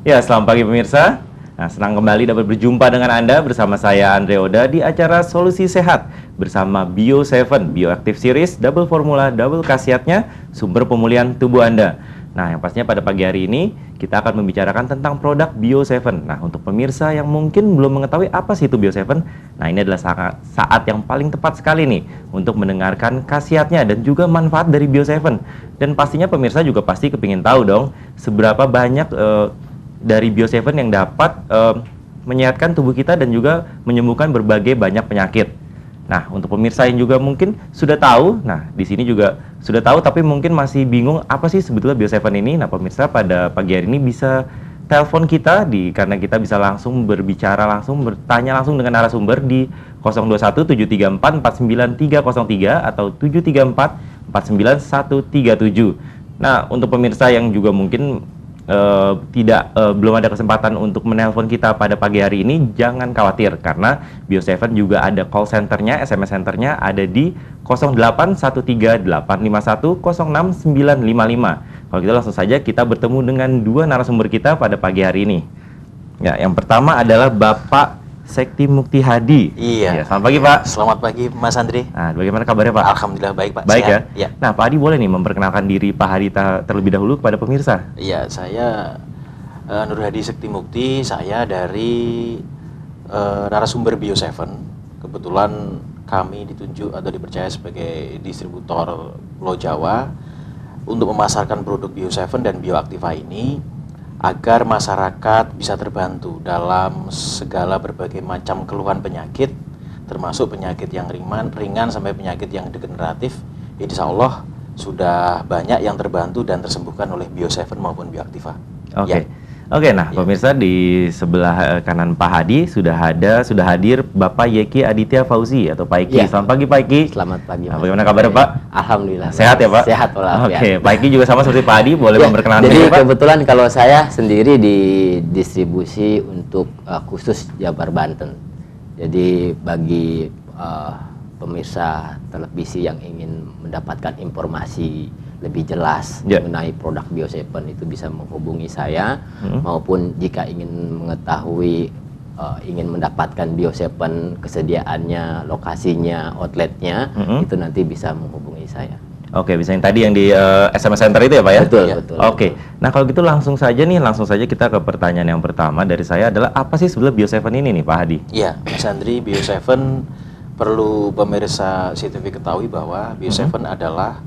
Ya, selamat pagi pemirsa. Nah, senang kembali dapat berjumpa dengan Anda bersama saya Andre Oda di acara Solusi Sehat bersama Bio7 Bioactive Series, double formula, double khasiatnya, sumber pemulihan tubuh Anda. Nah, yang pastinya pada pagi hari ini kita akan membicarakan tentang produk Bio7. Nah, untuk pemirsa yang mungkin belum mengetahui apa sih itu Bio7, nah ini adalah saat yang paling tepat sekali nih untuk mendengarkan khasiatnya dan juga manfaat dari Bio7. Dan pastinya pemirsa juga pasti kepingin tahu dong seberapa banyak dari Bio7 yang dapat menyehatkan tubuh kita dan juga menyembuhkan berbagai banyak penyakit. Nah, untuk pemirsa yang juga mungkin sudah tahu, nah di sini juga sudah tahu tapi mungkin masih bingung apa sih sebetulnya Bio7 ini. Nah, pemirsa pada pagi hari ini bisa telepon kita karena kita bisa langsung berbicara langsung, bertanya langsung dengan narasumber di 021 734 49303 atau 734 49137. Nah, untuk pemirsa yang juga mungkin belum ada kesempatan untuk menelpon kita pada pagi hari ini, jangan khawatir karena Bio7 juga ada call centernya, SMS centernya ada di 0813-851-06955. Kalau gitu langsung saja kita bertemu dengan dua narasumber kita pada pagi hari ini. Ya, yang pertama adalah Bapak Sekti Mukti Hadi. Iya. Ya, selamat pagi Pak. Selamat pagi Mas Andri. Nah, bagaimana kabarnya Pak? Alhamdulillah baik Pak. Baik Sehat. ya? Nah, Pak Hadi boleh nih memperkenalkan diri Pak Hadi terlebih dahulu kepada pemirsa. Iya, saya Nur Hadi Sekti Mukti. Saya dari narasumber Bio7. Kebetulan kami ditunjuk atau dipercaya sebagai distributor Pulau Jawa untuk memasarkan produk Bio7 dan Bioaktiva ini agar masyarakat bisa terbantu dalam segala berbagai macam keluhan penyakit, termasuk penyakit yang ringan sampai penyakit yang degeneratif. Insya Allah sudah banyak yang terbantu dan tersembuhkan oleh Bio7 maupun Bioaktiva. Oke. Ya. Oke, nah pemirsa di sebelah kanan Pak Hadi sudah hadir Bapak Yeki Aditya Fauzi atau Pak Eki. Ya. Selamat pagi Pak Eki. Selamat pagi. Nah, bagaimana kabarnya Pak? Alhamdulillah. Sehat ya Pak? Sehat walafiat. Oke, Pak Eki juga sama seperti Pak Hadi, boleh memperkenalkan Jadi diri Pak? kebetulan kalau saya sendiri di distribusi untuk khusus Jabar Banten. Jadi bagi pemirsa televisi yang ingin mendapatkan informasi lebih jelas mengenai produk Bio7 itu bisa menghubungi saya, maupun jika ingin mengetahui ingin mendapatkan Bio7 kesediaannya, lokasinya, outletnya, itu nanti bisa menghubungi saya. Oke, bisa yang tadi yang di SMS Center itu ya Pak ya? Betul, ya. betul. Oke, nah kalau gitu langsung saja kita ke pertanyaan yang pertama dari saya adalah apa sih sebenarnya Bio7 ini nih Pak Hadi? Iya, Mas Andri, Bio7 perlu pemirsa CTV ketahui bahwa Bio7 adalah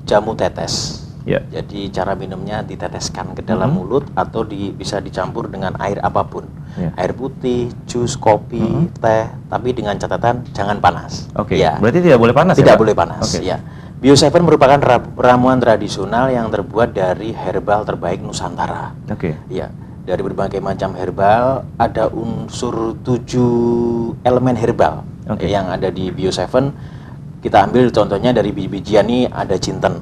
jamu tetes. Jadi cara minumnya diteteskan ke dalam mulut atau bisa dicampur dengan air apapun. Air putih, jus, kopi, teh, tapi dengan catatan jangan panas. Oke. Ya. Berarti tidak boleh panas ya? Tidak Pak? boleh panas. Oke. Ya. Bio7 merupakan ramuan tradisional yang terbuat dari herbal terbaik Nusantara. Oke. Ya. Dari berbagai macam herbal, ada unsur 7 elemen herbal yang ada di Bio7. Kita ambil contohnya dari biji-bijian ini ada jinten.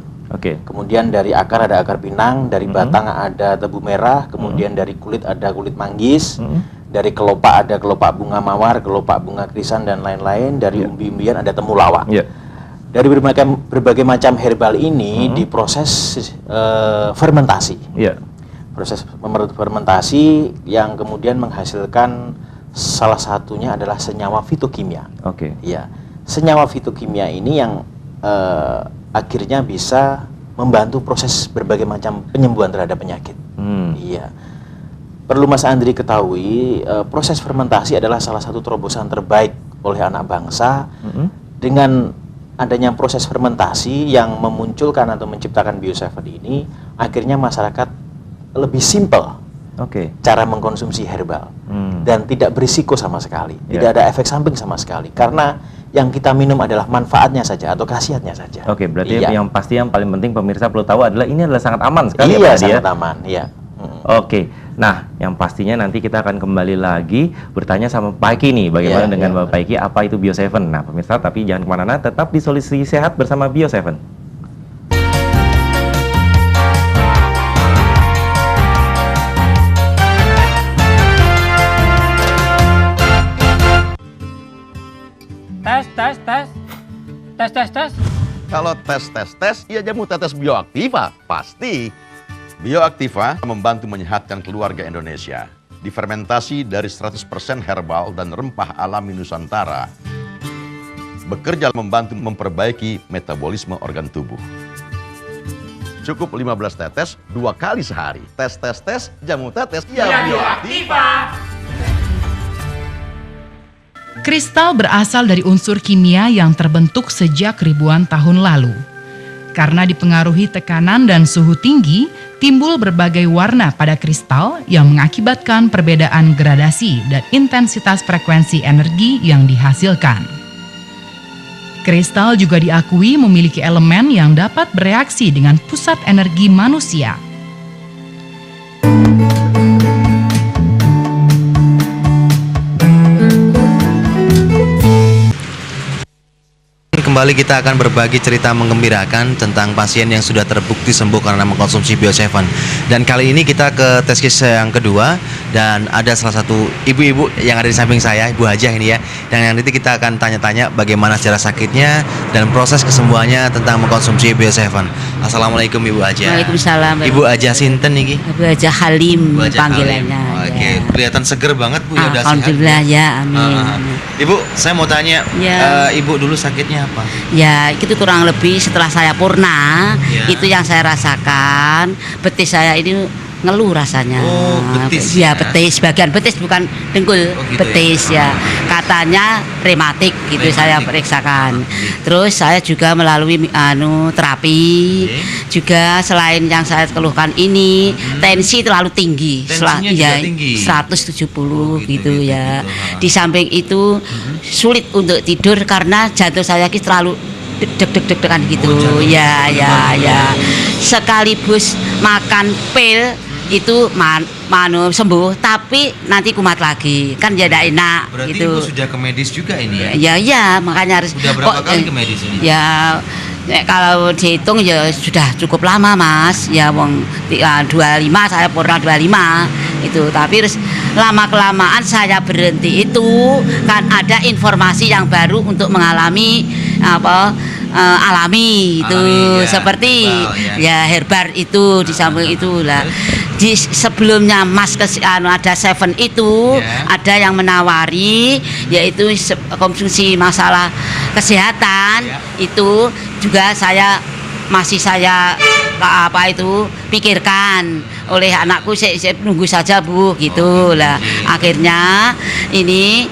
Kemudian dari akar ada akar pinang, dari batang ada tebu merah, kemudian dari kulit ada kulit manggis, dari kelopak ada kelopak bunga mawar, kelopak bunga krisan dan lain-lain, dari umbi-umbian ada temulawak. Dari berbagai macam herbal ini diproses fermentasi. Proses fermentasi yang kemudian menghasilkan salah satunya adalah senyawa fitokimia. Ya. Senyawa fitokimia ini yang akhirnya bisa membantu proses berbagai macam penyembuhan terhadap penyakit. Iya. Perlu Mas Andri ketahui, proses fermentasi adalah salah satu terobosan terbaik oleh anak bangsa. Dengan adanya proses fermentasi yang memunculkan atau menciptakan Bio7 ini, akhirnya masyarakat lebih simpel cara mengkonsumsi herbal dan tidak berisiko sama sekali, tidak ada efek samping sama sekali, karena yang kita minum adalah manfaatnya saja atau khasiatnya saja. Berarti yang pasti yang paling penting pemirsa perlu tahu adalah ini adalah sangat aman sekali. Iya, sangat aman. Iya. Nah yang pastinya nanti kita akan kembali lagi bertanya sama Pak Eki nih, bagaimana dengan Bapak Eki, apa itu Bio7. Nah pemirsa, tapi jangan kemana-mana, tetap di Solusi Sehat bersama Bio7. Tes. Kalau tes, ya jamu tetes Bioaktiva, pasti. Bioaktiva membantu menyehatkan keluarga Indonesia. Difermentasi dari 100% herbal dan rempah alami Nusantara. Bekerja membantu memperbaiki metabolisme organ tubuh. Cukup 15 tetes 2 kali sehari. Tes, jamu tetes, ya Bioaktiva. Kristal berasal dari unsur kimia yang terbentuk sejak ribuan tahun lalu. Karena dipengaruhi tekanan dan suhu tinggi, timbul berbagai warna pada kristal yang mengakibatkan perbedaan gradasi dan intensitas frekuensi energi yang dihasilkan. Kristal juga diakui memiliki elemen yang dapat bereaksi dengan pusat energi manusia. Kembali kita akan berbagi cerita menggembirakan tentang pasien yang sudah terbukti sembuh karena mengkonsumsi Bio7. Dan kali ini kita ke tes case yang kedua dan ada salah satu ibu-ibu yang ada di samping saya, Ibu Hajah ini ya. Dan yang nanti kita akan tanya-tanya bagaimana secara sakitnya dan proses kesembuhannya tentang mengkonsumsi Bio7. Assalamualaikum Ibu Hajah. Waalaikumsalam. Ibu Hajah sinten niki? Ibu Hajah Halim panggilannya. Oke, kelihatan seger banget Bu, ya udah sehat. Alhamdulillah ya, amin. Ibu, saya mau tanya, Ya. Ibu dulu sakitnya apa? Ya, itu kurang lebih setelah saya purna, Ya. itu yang saya rasakan, betis saya ini ngeluh rasanya. Oh, betis Ya, ya? betis, bagian betis bukan dengkul, Oh, gitu betis ya. ya. Katanya rematik gitu Rematik. saya periksakan. Terus saya juga melalui terapi. Oke. Juga selain yang saya keluhkan ini, tensi terlalu tinggi. Tensinya juga tinggi? 170 Oh, gitu, gitu ya. gitu. Di samping itu sulit untuk tidur karena jantung saya ini terlalu deg-degan gitu. Oh, Ya, sekaligus makan pil itu sembuh, tapi nanti kumat lagi kan ya tidak enak. Berarti gitu. Ibu sudah ke medis juga ini ya? Ya, makanya harus. Sudah berapa kali ke medis ini? Ya, kalau dihitung ya sudah cukup lama Mas. Ya, 25 saya pernah 25 itu. Tapi terus lama kelamaan saya berhenti itu kan ada informasi yang baru untuk mengalami alami itu Alami, ya, seperti herbal, ya herbal itu di samping itulah. Di sebelumnya Mas ada Seven itu Ya. ada yang menawari yaitu konsumsi masalah kesehatan Ya. itu juga saya pikirkan oleh anakku saya nunggu saja Bu gitu lah. Akhirnya ini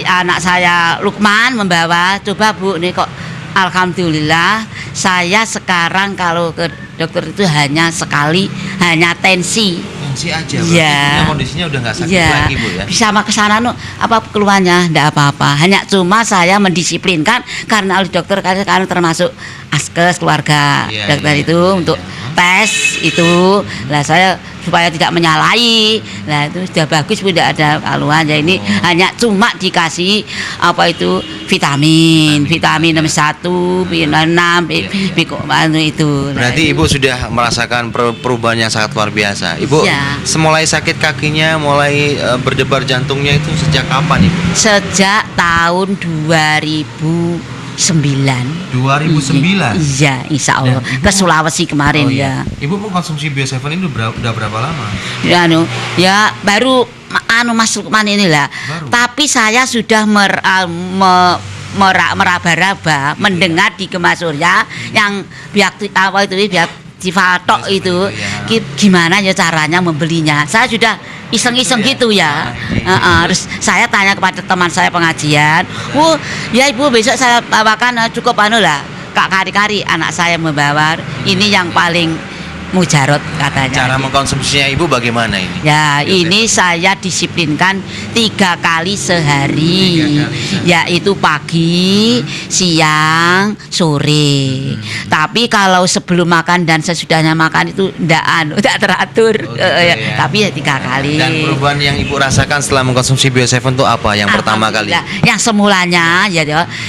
anak saya Lukman membawa, coba Bu nih kok alhamdulillah saya sekarang kalau ke dokter itu hanya sekali, hanya tensi. Tensi aja, berarti Ya. ibunya kondisinya udah nggak sakit Ya, lagi Bu ya? bisa ke sana apa keluarnya enggak apa-apa. Hanya cuma saya mendisiplinkan karena oleh dokter karena termasuk askes keluarga Iya, dokter iya, itu iya, untuk iya. tes itu. Lah saya supaya tidak menyalahi. Lah itu sudah bagus Bu, tidak ada keluhan. Ya ini hanya cuma dikasih vitamin 61, B6, itu. Berarti Ibu sudah merasakan perubahan yang sangat luar biasa. Ibu Ya. mulai sakit kakinya, mulai berdebar jantungnya itu sejak kapan Ibu? Sejak tahun 2009. 2009? Iya, insya Allah. Dan Ibu- Ke Sulawesi kemarin Oh, ya. iya. Ibu mengkonsumsi Bio7 ini udah berapa lama? Ya baru Mas Lukman inilah. Baru. Tapi saya sudah meraba-raba mendengar di Gemah Surya yang pihak Civatok Bio7 itu ya. gimana ya caranya membelinya. Saya sudah iseng-iseng gitu ya. Terus saya tanya kepada teman saya pengajian, ya Ibu besok saya bawakan cukup Kak Kari-Kari anak saya membawa ini yang paling mujarot katanya. Cara mengkonsumsinya Ibu bagaimana ini? Ya, Bio7. ini saya disiplinkan 3 kali sehari, 3 kali sehari. yaitu pagi, siang, sore. Tapi kalau sebelum makan dan sesudahnya makan itu tidak teratur. Oh, gitu ya. Tapi ya 3 kali. Dan perubahan yang Ibu rasakan setelah mengkonsumsi Bio7 itu apa yang pertama kali? Alhamdulillah.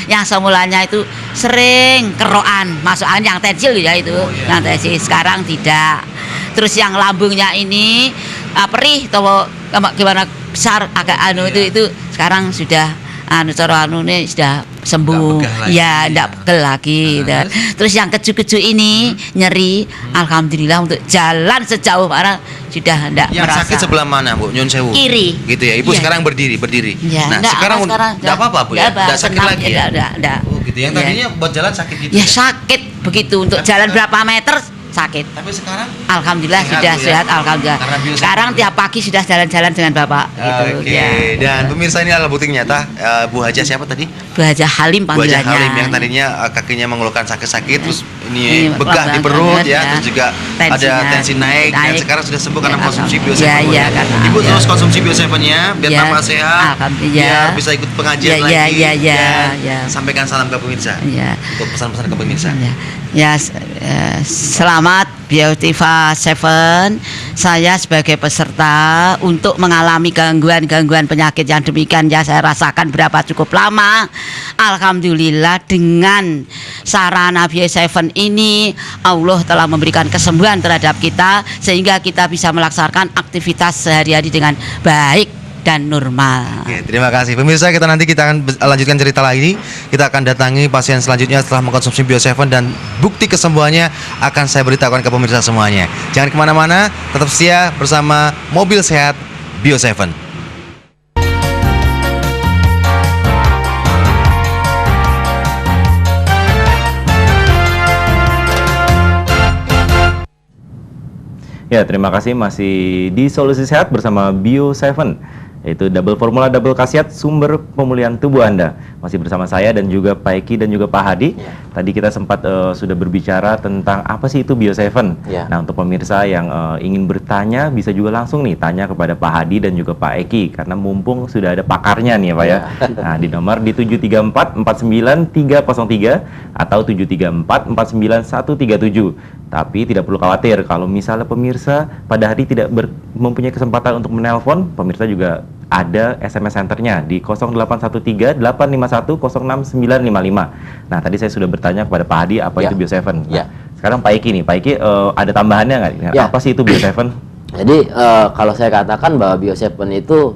Yang semulanya itu sering kerokan, masuk angin yang tensil ya itu, iya. yang tensil sekarang tidak. Terus yang lambungnya ini perih atau gimana besar agak itu sekarang sudah cara anune sudah sembuh. Nggak pegel lagi. Ya, enggak pegel lagi. Terus yang keju-keju ini nyeri, alhamdulillah untuk jalan sejauh mana sudah enggak Yang merasa. sakit sebelah mana, Bu? Nyun sewu. Kiri. Gitu ya. Ibu Iya. sekarang berdiri. Ya, Nah, sekarang enggak apa-apa, Bu ya. Enggak sakit tenang, lagi ya. Enggak. Oh, gitu. Yang Iya. tadinya buat jalan sakit gitu Ya sakit begitu untuk jalan berapa meter sakit. Tapi sekarang Alhamdulillah Sehat, sudah Bu, ya? sehat, alhamdulillah. Karena beliau Sekarang sehat. tiap pagi sudah jalan-jalan dengan Bapak gitu. Oke, Ya. dan pemirsa ini adalah bukti nyata Bu Haja siapa tadi? Bu Haja Halim Bu Haja panggilannya. Halim yang tadinya kakinya mengeluhkan sakit-sakit terus Ini ini begah di pelan-pelan perut banget, ya, ya. terus juga Tensinya ada tensi naik dan naik. sekarang sudah sembuh karena Ya, konsumsi Bio alhamdulillah. 7. Ya, karena Ibu ya. terus konsumsi Bio 7-nya biar Ya, tambah sehat, alhamdulillah. biar bisa ikut pengajian Ya, lagi. ya, ya, dan ya. sampaikan salam ke pemirsa. Ya. Untuk pesan-pesan ke pemirsa. Selamat Biotiva 7. Saya sebagai peserta untuk mengalami gangguan-gangguan penyakit yang demikian ya saya rasakan berapa cukup lama. Alhamdulillah dengan sarana Bio 7 ini Allah telah memberikan kesembuhan terhadap kita sehingga kita bisa melaksanakan aktivitas sehari-hari dengan baik dan normal. Oke, terima kasih. Pemirsa, kita akan lanjutkan cerita lagi. Kita akan datangi pasien selanjutnya setelah mengkonsumsi Bio 7 dan bukti kesembuhannya akan saya beritahukan ke pemirsa semuanya. Jangan kemana-mana, tetap setia bersama Mobil Sehat Bio 7. Ya, terima kasih masih di Solusi Sehat bersama Bio 7. Yaitu double formula, double khasiat, sumber pemulihan tubuh Anda. Masih bersama saya dan juga Pak Eki dan juga Pak Hadi. Tadi kita sempat sudah berbicara tentang apa sih itu Bio 7. Ya. Nah, untuk pemirsa yang ingin bertanya bisa juga langsung nih tanya kepada Pak Hadi dan juga Pak Eki karena mumpung sudah ada pakarnya nih Pak ya. Nah, di nomor di 734 49303 atau 734 49137. Tapi tidak perlu khawatir kalau misalnya pemirsa pada hari tidak mempunyai kesempatan untuk menelpon, pemirsa juga ada SMS centernya di 0813 851 06955. Nah, tadi saya sudah bertanya kepada Pak Hadi apa itu Bio 7. Nah, Ya. sekarang Pak Eki nih, Pak Eki ada tambahannya nggak? Ya. Apa sih itu Bio 7? Jadi kalau saya katakan bahwa Bio 7 itu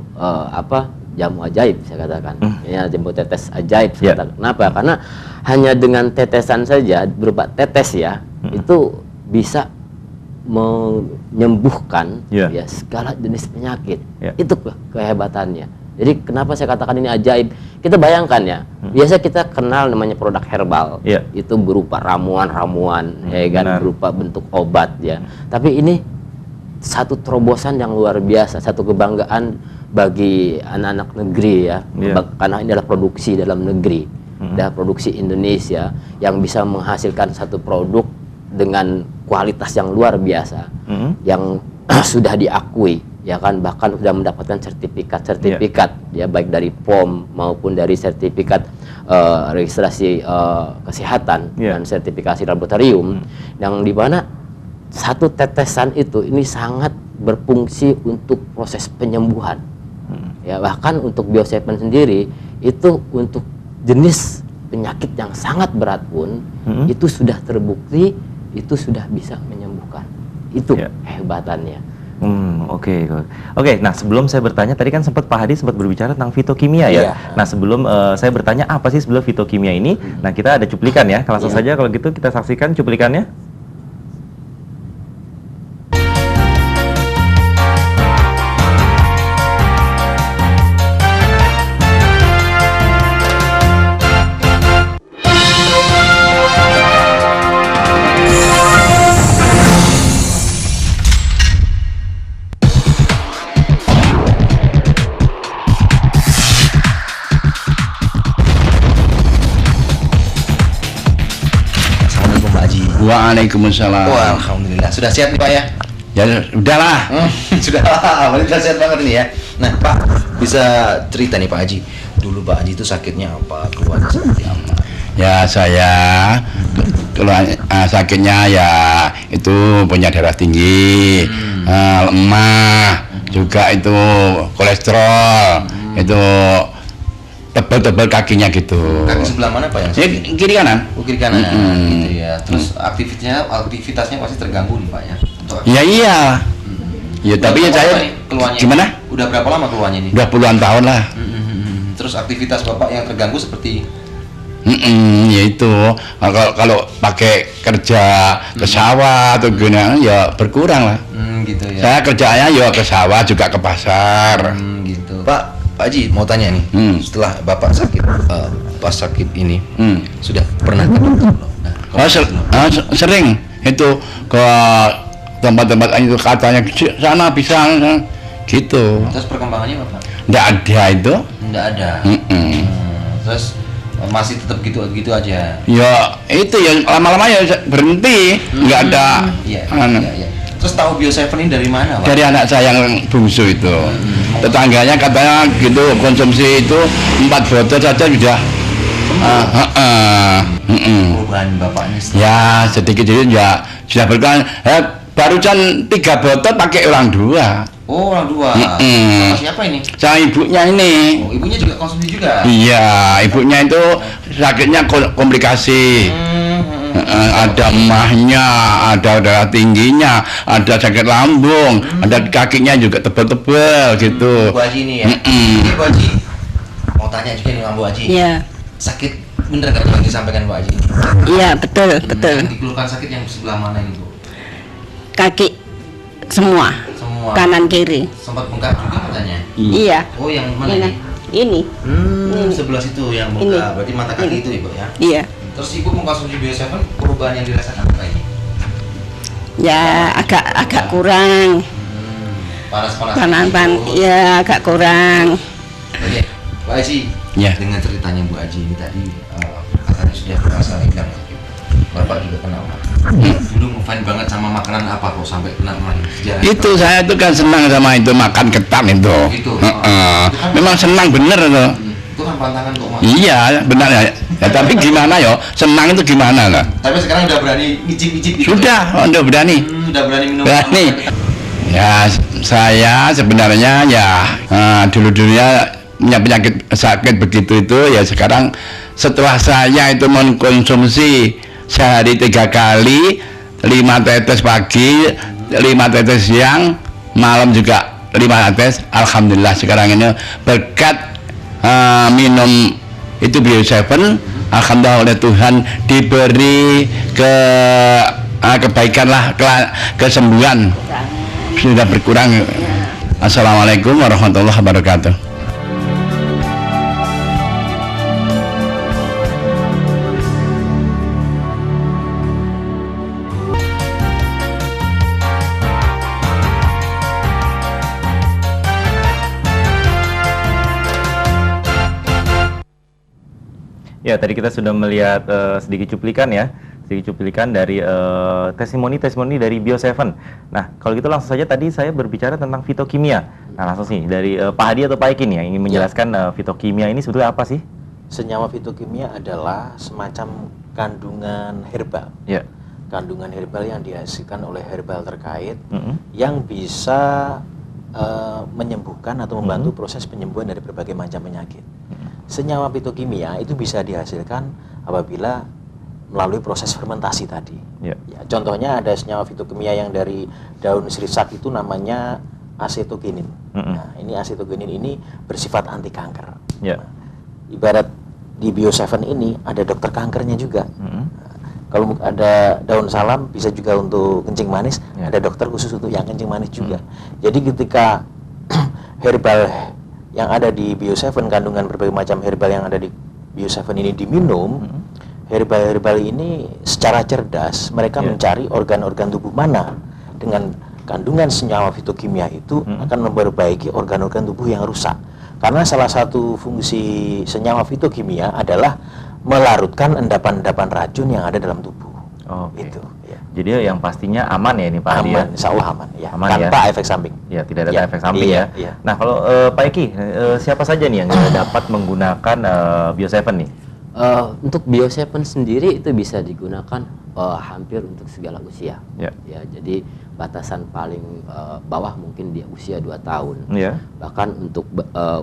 jamu ajaib saya katakan. Ya, jamu tetes ajaib saya katakan. Kenapa? Karena hanya dengan tetesan saja berupa tetes ya, itu bisa menyembuhkan ya segala jenis penyakit. Itu kehebatannya. Jadi kenapa saya katakan ini ajaib? Kita bayangkan ya, biasa kita kenal namanya produk herbal, itu berupa ramuan-ramuan, ya kan, berupa bentuk obat ya. Tapi ini satu terobosan yang luar biasa, satu kebanggaan bagi anak-anak negeri ya, karena ini adalah produksi dalam negeri, adalah produksi Indonesia yang bisa menghasilkan satu produk dengan kualitas yang luar biasa, yang sudah diakui, ya kan, bahkan sudah mendapatkan sertifikat ya baik dari POM maupun dari sertifikat registrasi kesehatan dan sertifikasi laboratorium, yang dimana satu tetesan itu ini sangat berfungsi untuk proses penyembuhan. Ya, bahkan untuk Bio 7 sendiri itu untuk jenis penyakit yang sangat berat pun itu sudah terbukti itu sudah bisa menyembuhkan. Itu kehebatannya. Oke. Nah, sebelum saya bertanya, tadi kan sempat Pak Hadi sempat berbicara tentang fitokimia ya. Nah, sebelum saya bertanya apa sih sebelum fitokimia ini, nah kita ada cuplikan ya. Langsung saja kalau gitu kita saksikan cuplikannya. Waalaikumsalam. Wah, alhamdulillah. Sudah siap nih Pak ya? Ya udahlah. Sudah sehat banget nih ya. Nah Pak, bisa cerita nih Pak Haji. Dulu Pak Haji itu sakitnya apa? Keluarnya seperti apa? Ya saya sakitnya ya itu punya darah tinggi, lemah, juga itu kolesterol, itu tebel-tebel kakinya gitu. Kaki sebelah mana Pak yang sakit? Kiri kanan. Oh, kiri kanan gitu ya. Terus aktivitasnya pasti terganggu nih Pak ya. Ya iya. Ya tapi ya saya keluhannya gimana? Udah berapa lama keluhannya ini? Udah puluhan tahun lah. Terus aktivitas Bapak yang terganggu seperti Ya itu kalau pakai kerja ke sawah atau gimana ya berkurang lah. gitu ya. Saya kerjanya ya ke sawah juga ke pasar. Gitu. Pak Haji mau tanya nih, setelah Bapak sakit, pas sakit ini sudah pernah ke dokter belum? Nah, Sering itu ke tempat-tempat itu katanya sana bisa gitu. Terus perkembangannya Bapak? Nggak ada itu. Nggak ada. Terus masih tetap gitu aja. Ya itu ya lama-lama ya berhenti, nggak ada. Iya. Terus tahu Bio7 ini dari mana, Pak? Dari anak saya yang bungsu itu. Tetangganya katanya gitu konsumsi itu 4 botol saja sudah. Perubahan Bapaknya Ya sedikit ya sudah berkurang. Barusan 3 botol pakai orang 2. Oh, orang 2. Sama siapa ini? Sama ibunya ini. Oh, ibunya juga konsumsi juga? Iya, ibunya itu sakitnya komplikasi. Ada emahnya, ada darah tingginya, ada sakit lambung, ada kakinya juga tebel-tebel gitu. Bu Haji ini ya? Ini Bu Haji, mau tanya juga nih sama Bu Haji. Iya. Sakit bener gak yang disampaikan Bu Haji? Iya, betul, betul. Yang dikeluhkan sakit yang sebelah mana ini, Bu? Kaki semua, kanan kiri. Sempat bengkak juga katanya? Iya. Oh, yang mana ini? Ini. Sebelah situ yang bengkak, berarti mata kaki itu Ibu ya? Iya. Terus Ibu mengkonsumsi Bio7, perubahan yang dirasakan apa ini? Ya agak kurang. Panas-panas. Ya agak kurang. Oke, Bu Haji. Ya. Dengan ceritanya Bu Haji ini tadi katanya sudah berasa hilang. Bapak juga kenal. Dulu ngefans banget sama makanan apa kok sampai kena sejarah Itu saya tuh kan senang sama itu makan ketan itu. Itu. Memang senang bener itu. Itu kan pantangan kok Mas. Iya, benar ya. Ya tapi gimana ya? Senang itu gimana lah? Tapi sekarang udah berani ngicip-ngicip gitu. Sudah, udah berani. Udah berani minum. Berani. Ya, saya sebenarnya ya dulu-dulunya punya penyakit sakit begitu itu ya sekarang setelah saya itu mengkonsumsi sehari 3 kali 5 tetes pagi 5 tetes siang malam juga 5 tetes. Alhamdulillah sekarang ini berkat minum itu Bio7 alhamdulillah oleh Tuhan diberi kebaikan lah kesembuhan sudah berkurang. Assalamualaikum warahmatullahi wabarakatuh. Ya, tadi kita sudah melihat sedikit cuplikan dari testimoni dari Bio7. Nah, kalau gitu langsung saja tadi saya berbicara tentang fitokimia. Nah, langsung sih dari Pak Hadi atau Pak Eki nih yang ingin menjelaskan fitokimia ini sebetulnya apa sih? Senyawa fitokimia adalah semacam kandungan herbal. Ya. Kandungan herbal yang dihasilkan oleh herbal terkait yang bisa menyembuhkan atau membantu proses penyembuhan dari berbagai macam penyakit. Senyawa fitokimia itu bisa dihasilkan apabila melalui proses fermentasi tadi. Ya, contohnya ada senyawa fitokimia yang dari daun srisak itu namanya acetogenin. Nah, ini acetogenin ini bersifat anti kanker. Nah, ibarat di Bio7 ini ada dokter kankernya juga. Nah, kalau ada daun salam bisa juga untuk kencing manis, ada dokter khusus untuk yang kencing manis juga. Jadi ketika herbal yang ada di Bio7, kandungan berbagai macam herbal yang ada di Bio7 ini diminum, herbal-herbal ini secara cerdas mereka mencari organ-organ tubuh mana dengan kandungan senyawa fitokimia itu akan memperbaiki organ-organ tubuh yang rusak. Karena salah satu fungsi senyawa fitokimia adalah melarutkan endapan-endapan racun yang ada dalam tubuh. Itu. Ya. Jadi yang pastinya aman ya ini Pak Hadi ya? Aman, insya Allah aman. Ya. Aman, tanpa efek samping. Ya, tidak ada efek samping ya. Nah, kalau Pak Eki, siapa saja nih yang dapat menggunakan Bio7 nih? Untuk Bio7 sendiri itu bisa digunakan hampir untuk segala usia. Ya, jadi batasan paling bawah mungkin di usia 2 tahun. Bahkan untuk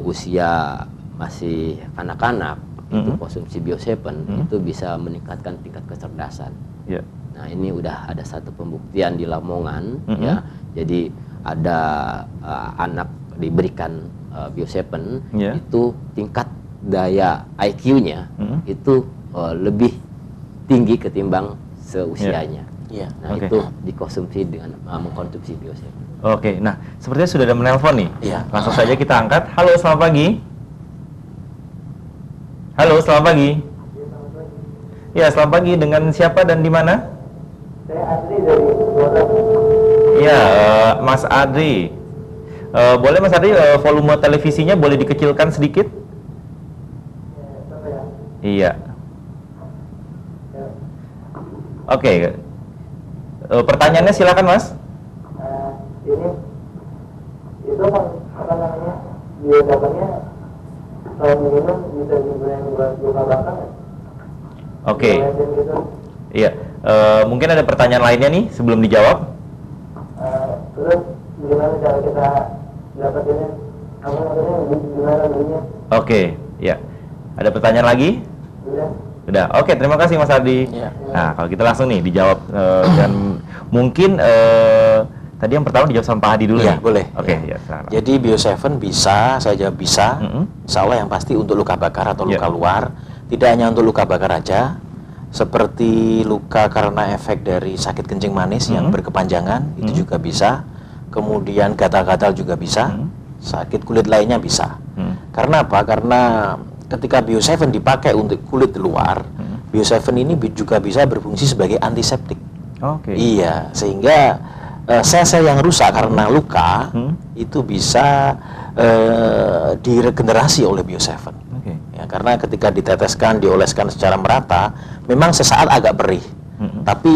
usia masih anak-anak itu konsumsi Bio7 itu bisa meningkatkan tingkat kecerdasan. Nah, ini udah ada satu pembuktian di Lamongan ya. Jadi ada anak diberikan Bio7 itu tingkat daya IQ-nya itu lebih tinggi ketimbang seusianya. Iya. Nah, Oke. itu dikonsumsi dengan mengkonsumsi Bio7. Oke, nah sepertinya sudah ada menelpon nih. Iya. Langsung saja kita angkat. Halo, selamat pagi. Halo, selamat pagi. Ya, selamat pagi. Dengan siapa dan di mana? Saya Adri dari Botak. Ya, Mas Adri. Boleh Mas Adri, volume televisinya boleh dikecilkan sedikit? Iya. Oke. Pertanyaannya silakan Mas. Ini itu kan apa namanya biodapatnya kalau minum bisa digunakan buat luka bakar nggak? Oke. Gitu. Iya. Mungkin ada pertanyaan lainnya nih sebelum dijawab. Terus gimana cara kita dapetinnya? Apa namanya gimana belinya? Oke. Ya. Ada pertanyaan lagi? Udah. Oke, terima kasih Mas Ardi. Iya. Nah, kalau kita langsung nih dijawab dan mungkin tadi yang pertama dijawab sama Pak Hadi dulu Iya, nih. boleh. Oke, Ya. ya. Sarah. Jadi Bio7 bisa, saya jawab bisa. Insya Allah yang pasti untuk luka bakar atau luka luar. Tidak hanya untuk luka bakar aja, seperti luka karena efek dari sakit kencing manis yang berkepanjangan, itu juga bisa. Kemudian gatal-gatal juga bisa. Sakit kulit lainnya bisa. Karena apa? Karena ketika Bio7 dipakai untuk kulit luar, Bio7 ini juga bisa berfungsi sebagai antiseptik. Oke. Iya, sehingga sel-sel yang rusak karena luka itu bisa diregenerasi oleh Bio7. Oke. Ya, karena ketika diteteskan, dioleskan secara merata, memang sesaat agak perih. Tapi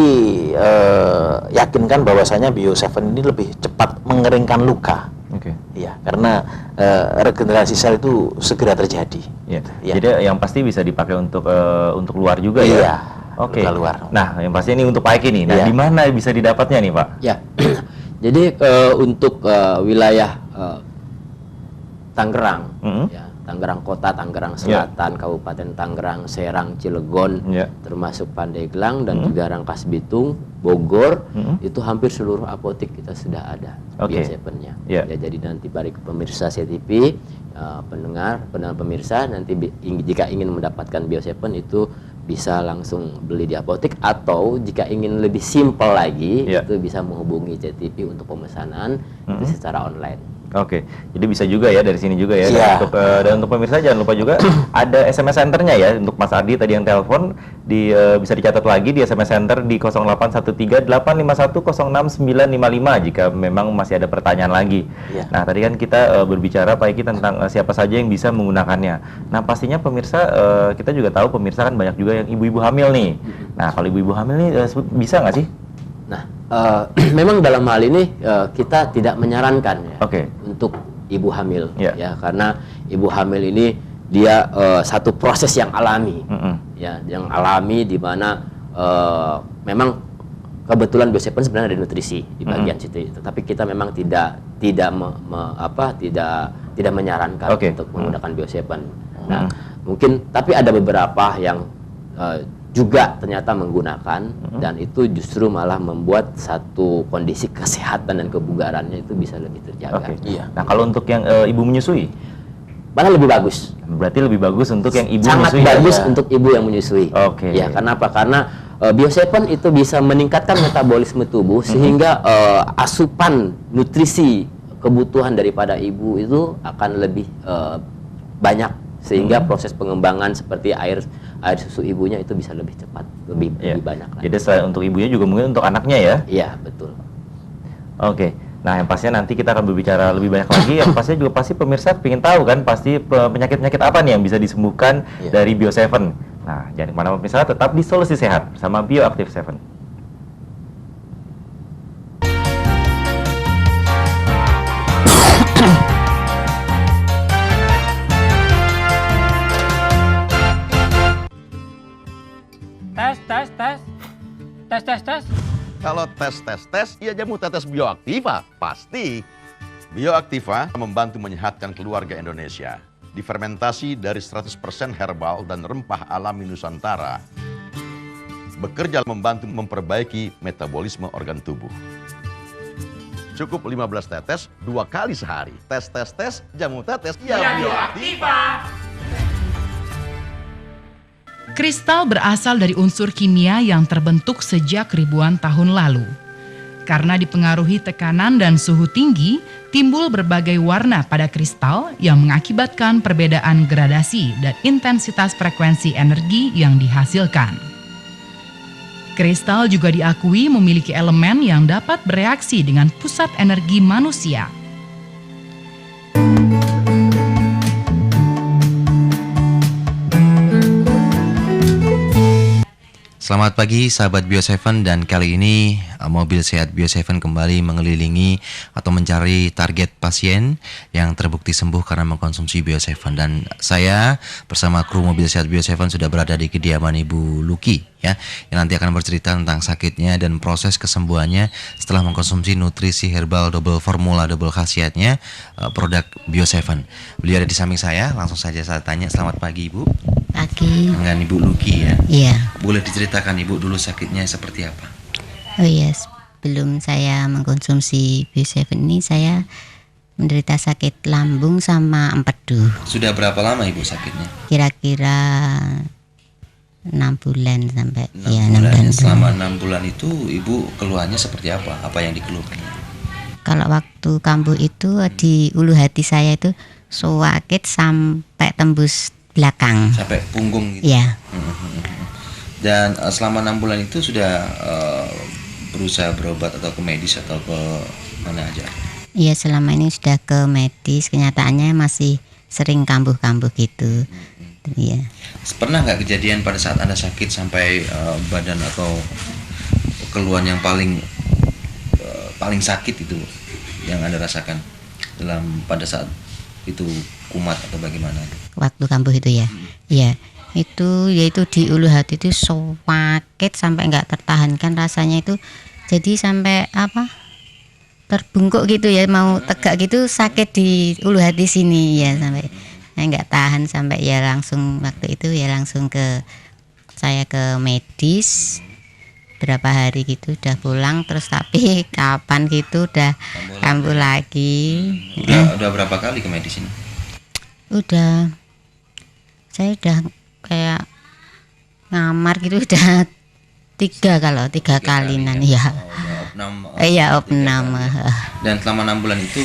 yakinkan bahwasanya Bio7 ini lebih cepat mengeringkan luka. Oke. Iya, karena regenerasi sel itu segera terjadi. Ya. Ya. Jadi yang pasti bisa dipakai untuk luar juga ya. Iya. Oke. luka luar. Nah, yang pasti ini untuk Pak Eki nih. Nah, Iya. di mana bisa didapatnya nih, Pak? Ya, jadi untuk wilayah Tangerang, ya, Tangerang Kota, Tangerang Selatan, Kabupaten Tangerang, Serang, Cilegon, termasuk Pandeglang dan juga Rangkas Bitung, Bogor, itu hampir seluruh apotek kita sudah ada Bio7-nya. Ya, jadi nanti bagi pemirsa CTV, pendengar pemirsa nanti jika ingin mendapatkan Bio7 itu bisa langsung beli di apotek, atau jika ingin lebih simpel lagi itu bisa menghubungi CTV untuk pemesanan itu secara online. Oke, jadi bisa juga ya dari sini juga ya. Iya. Dan untuk pemirsa jangan lupa juga ada SMS Centernya ya untuk Mas Ardi tadi yang telepon bisa dicatat lagi di SMS Center di 0813-851-06955 jika memang masih ada pertanyaan lagi. Iya. Nah tadi kan kita berbicara Pak Eki tentang siapa saja yang bisa menggunakannya. Nah pastinya pemirsa kita juga tahu pemirsa kan banyak juga yang ibu-ibu hamil nih. Nah kalau ibu-ibu hamil nih bisa nggak sih? Nah, memang dalam hal ini kita tidak menyarankan ya untuk ibu hamil, ya karena ibu hamil ini dia satu proses yang alami, ya yang alami di mana memang kebetulan Bio7 sebenarnya ada nutrisi di bagian situ, tapi kita memang tidak menyarankan untuk menggunakan Bio7. Nah, mungkin tapi ada beberapa yang juga ternyata menggunakan dan itu justru malah membuat satu kondisi kesehatan dan kebugarannya itu bisa lebih terjaga. Iya. Nah kalau untuk yang ibu menyusui, malah lebih bagus. Berarti lebih bagus untuk yang ibu sangat menyusui. Sangat bagus untuk ibu yang menyusui. Oke. Ya, kenapa? Karena Bio7 itu bisa meningkatkan metabolisme tubuh sehingga asupan nutrisi kebutuhan daripada ibu itu akan lebih banyak, sehingga proses pengembangan seperti air susu ibunya itu bisa lebih cepat, lebih banyak lagi. Jadi selain untuk ibunya juga mungkin untuk anaknya ya? Iya, betul. Oke. Nah, yang pastinya nanti kita akan berbicara lebih banyak lagi. Yang pastinya juga pasti pemirsa ingin tahu kan pasti penyakit-penyakit apa nih yang bisa disembuhkan dari Bio7. Nah, jangan kemana-mana pemirsa, tetap di Solusi Sehat bersama Bioactive 7. Tes. Kalau tes, ya jamu tetes Bioactiva, pasti. Bioactiva membantu menyehatkan keluarga Indonesia. Difermentasi dari 100% herbal dan rempah alami Nusantara. Bekerja membantu memperbaiki metabolisme organ tubuh. Cukup 15 tetes 2 kali sehari. Tes, jamu tetes, ya Bioactiva. Kristal berasal dari unsur kimia yang terbentuk sejak ribuan tahun lalu. Karena dipengaruhi tekanan dan suhu tinggi, timbul berbagai warna pada kristal yang mengakibatkan perbedaan gradasi dan intensitas frekuensi energi yang dihasilkan. Kristal juga diakui memiliki elemen yang dapat bereaksi dengan pusat energi manusia. Selamat pagi sahabat Bio7, dan kali ini mobil sehat Bio7 kembali mengelilingi atau mencari target pasien yang terbukti sembuh karena mengkonsumsi Bio7. Dan saya bersama kru mobil sehat Bio7 sudah berada di kediaman Ibu Luki ya, yang nanti akan bercerita tentang sakitnya dan proses kesembuhannya setelah mengkonsumsi nutrisi herbal double formula double khasiatnya produk Bio7. Beliau ada di samping saya, langsung saja saya tanya. Selamat pagi Ibu. Pagi. Dengan Ibu Luki ya. Iya. Boleh diceritakan Ibu dulu sakitnya seperti apa? Oh iya, sebelum saya mengkonsumsi Bio7 ini saya menderita sakit lambung sama empedu. Sudah berapa lama Ibu sakitnya? Kira-kira 6 bulan sampai 6 ya, bulan. 6 bulan. Selama 6 bulan itu Ibu keluhannya seperti apa? Apa yang dikeluhkan? Kalau waktu kambuh itu di ulu hati saya itu sakit sampai tembus belakang. Sampai punggung gitu? Iya. Dan selama 6 bulan itu sudah berusaha berobat atau ke medis atau ke mana aja? Iya, selama ini sudah ke medis, kenyataannya masih sering kambuh-kambuh gitu. Iya. Pernah nggak kejadian pada saat Anda sakit sampai badan atau keluhan yang paling sakit itu yang Anda rasakan pada saat itu kumat atau bagaimana? Waktu kambuh itu ya. Iya. Itu yaitu di ulu hati itu sakit sampai nggak tertahankan rasanya itu, jadi sampai terbungkuk gitu ya, mau tegak gitu sakit di ulu hati sini ya, sampai saya nggak tahan sampai ya langsung waktu itu ya langsung saya ke medis berapa hari gitu udah pulang, terus tapi kapan gitu udah kambuh lagi. Udah berapa kali ke medis ini? Saya udah kayak ngamar gitu udah 3 kalinan ya. Iya, opnam. Dan selama 6 bulan itu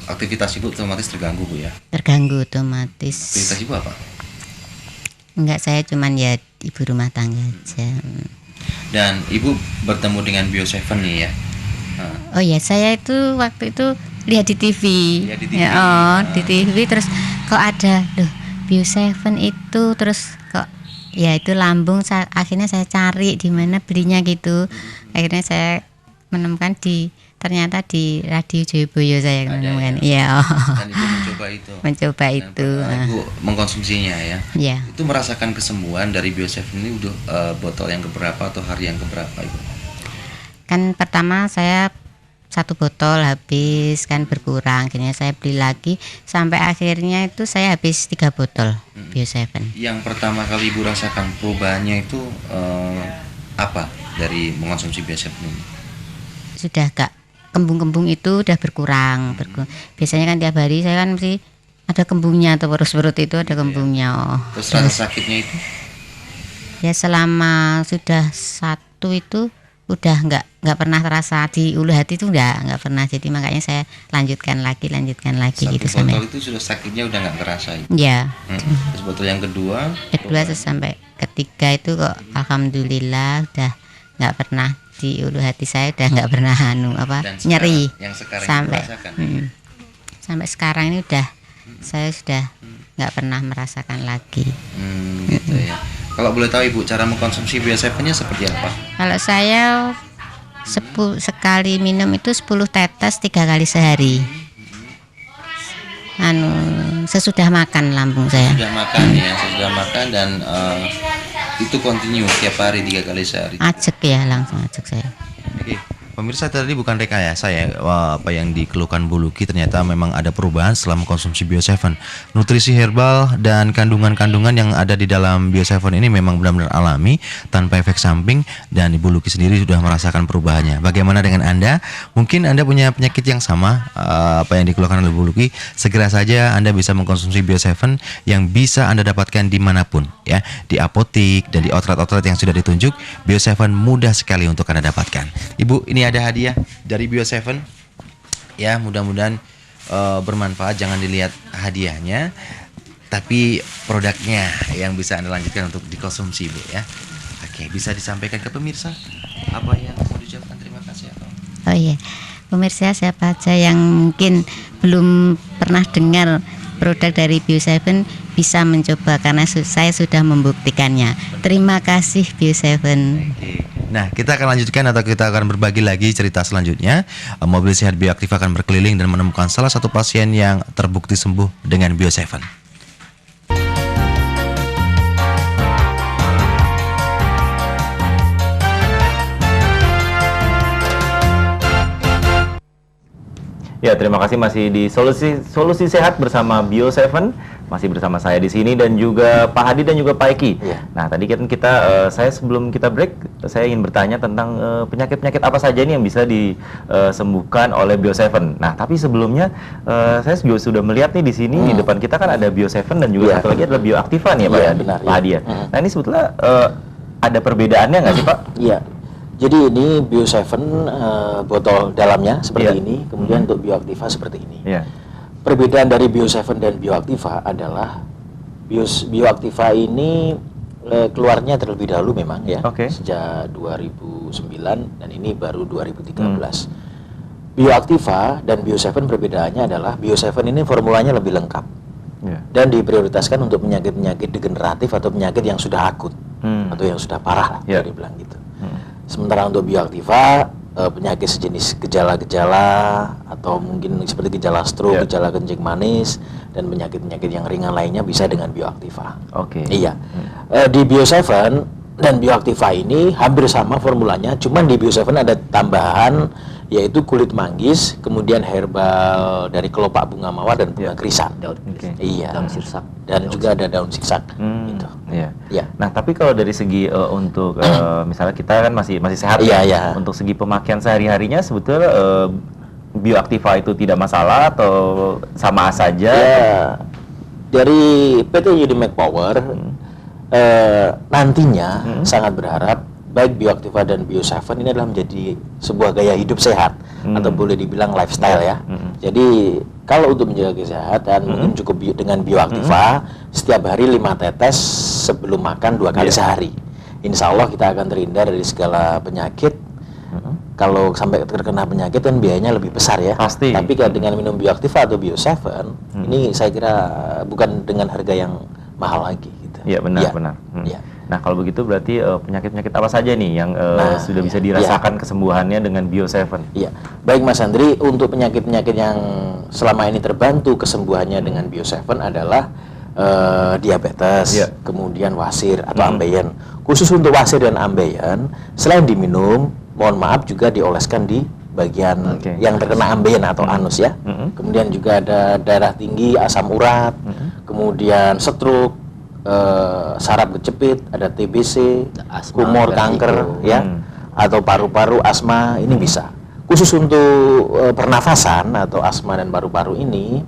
aktivitas Ibu otomatis terganggu Bu ya? Terganggu otomatis. Aktivitas Ibu apa? Enggak, saya cuman ya ibu rumah tangga aja. Dan Ibu bertemu dengan Bio7 nih ya? Oh ya, saya itu waktu itu lihat di TV. Ya, di TV terus kok ada Bio7 itu, terus kok ya itu lambung, akhirnya saya cari di mana belinya gitu. Akhirnya saya menemukan ternyata di Radio Joyoboyo saya menemukan. Iya. Dan Ibu mencoba itu. Ibu mengkonsumsinya ya. Iya. Itu merasakan kesembuhan dari Bio7 ini udah botol yang keberapa atau hari yang keberapa Ibu? Kan pertama saya 1 botol habis, kan berkurang, akhirnya saya beli lagi sampai akhirnya itu saya habis 3 botol Bio7. Yang pertama kali Ibu rasakan perubahannya itu apa dari mengkonsumsi Bio7 ini? Sudah gak kembung-kembung itu udah berkurang. Biasanya kan tiap hari saya kan mesti ada kembungnya atau perut itu ada kembungnya. Terus rasa sakitnya itu? Ya selama sudah 1 itu udah nggak pernah terasa di ulu hati itu nggak pernah, jadi makanya saya lanjutkan lagi gitu sampai botol itu sudah sakitnya udah nggak terasa ya. Terus botol yang kedua sampai ketiga itu kok alhamdulillah udah nggak pernah di ulu hati saya, udah nggak pernah nyeri yang sekarang sampai sampai sekarang ini udah saya sudah nggak pernah merasakan lagi. Gitu ya. Kalau boleh tahu Ibu, cara mengkonsumsi Bio7-nya seperti apa? Kalau saya sekali minum itu 10 tetes 3 kali sehari. Sesudah makan lambung saya. Sesudah makan dan itu kontinu tiap hari 3 kali sehari. Ajek ya, langsung ajek saya. Oke. Pemirsa, tadi bukan rekayasa ya, apa yang dikeluhkan Bu Luki, ternyata memang ada perubahan setelah mengkonsumsi Bio7. Nutrisi herbal dan kandungan-kandungan yang ada di dalam Bio7 ini memang benar-benar alami, tanpa efek samping, dan Ibu Luki sendiri sudah merasakan perubahannya. Bagaimana dengan Anda? Mungkin Anda punya penyakit yang sama apa yang dikeluhkan oleh Bu Luki. Segera saja Anda bisa mengkonsumsi Bio7 yang bisa Anda dapatkan dimanapun ya, di apotik dan di outlet-outlet yang sudah ditunjuk. Bio7 mudah sekali untuk Anda dapatkan. Ibu, ini ada hadiah dari Bio7 ya, mudah-mudahan bermanfaat. Jangan dilihat hadiahnya, tapi produknya yang bisa Anda lanjutkan untuk dikonsumsi, Bu ya. Oke, bisa disampaikan ke pemirsa apa yang mau diucapkan terima kasih atau? Oh iya, pemirsa siapa aja yang mungkin belum pernah dengar produk dari Bio7 bisa mencoba, karena saya sudah membuktikannya. Terima kasih Bio7. Nah, kita akan lanjutkan atau kita akan berbagi lagi cerita selanjutnya. Mobil Sehat Bioaktif akan berkeliling dan menemukan salah satu pasien yang terbukti sembuh dengan Bio7. Ya, terima kasih masih di Solusi Sehat bersama Bio7. Masih bersama saya di sini dan juga Pak Hadi dan juga Pak Eki. Iya. Nah, tadi kan saya sebelum kita break, saya ingin bertanya tentang penyakit-penyakit apa saja nih yang bisa disembuhkan oleh Bio7. Nah, tapi sebelumnya saya juga sudah melihat nih di sini di depan kita kan ada Bio7 dan juga satu lagi adalah Bioaktiva nih ya, Pak, Pak Hadi ya. Nah, ini sebetulnya ada perbedaannya nggak sih, Pak? Iya. Jadi ini Bio7 botol dalamnya seperti ini, kemudian untuk Bioaktiva seperti ini. Perbedaan dari Bio7 dan Bioaktiva adalah Bioaktiva ini keluarnya terlebih dahulu memang ya, sejak 2009 dan ini baru 2013. Bioaktiva dan Bio7 perbedaannya adalah Bio7 ini formulanya lebih lengkap dan diprioritaskan untuk penyakit-penyakit degeneratif atau penyakit yang sudah akut atau yang sudah parah lah, bisa dibilang gitu. Sementara untuk Bioaktiva penyakit sejenis gejala-gejala atau mungkin seperti gejala stroke, gejala kencing manis dan penyakit-penyakit yang ringan lainnya bisa dengan Bioaktiva. Iya. Di Bio7 dan Bioaktiva ini hampir sama formulanya, cuman di Bio7 ada tambahan yaitu kulit manggis, kemudian herbal dari kelopak bunga mawar dan bunga krisan. Iya. Daun siksak. Dan juga ada daun siksak. Gitu. Iya. Nah, tapi kalau dari segi untuk misalnya kita kan masih sehat ya. Untuk segi pemakaian sehari-harinya sebetulnya Bioaktiva itu tidak masalah atau sama saja? Ya. Dari PT Unimed Power nantinya sangat berharap baik Bioaktiva dan Bio7 ini adalah menjadi sebuah gaya hidup sehat atau boleh dibilang lifestyle ya. Jadi kalau untuk menjaga kesehatan mungkin cukup dengan Bioaktiva setiap hari 5 tetes sebelum makan 2 kali sehari. Insya Allah kita akan terhindar dari segala penyakit. Kalau sampai terkena penyakit kan biayanya lebih besar ya. Pasti. Tapi kalau dengan minum Bioaktiva atau Bio7 ini saya kira bukan dengan harga yang mahal lagi gitu. Iya, benar. Nah, kalau begitu berarti penyakit-penyakit apa saja nih yang sudah bisa dirasakan kesembuhannya dengan Bio7? Iya, baik Mas Andri, untuk penyakit-penyakit yang selama ini terbantu kesembuhannya dengan Bio7 adalah diabetes, kemudian wasir atau ambeien. Khusus untuk wasir dan ambeien, selain diminum, mohon maaf juga dioleskan di bagian yang terkena ambeien atau anus ya. Kemudian juga ada darah tinggi, asam urat, kemudian stroke, saraf kejepit, ada TBC, tumor, kanker ya, atau paru-paru, asma, ini bisa. Khusus untuk pernafasan atau asma dan paru-paru ini,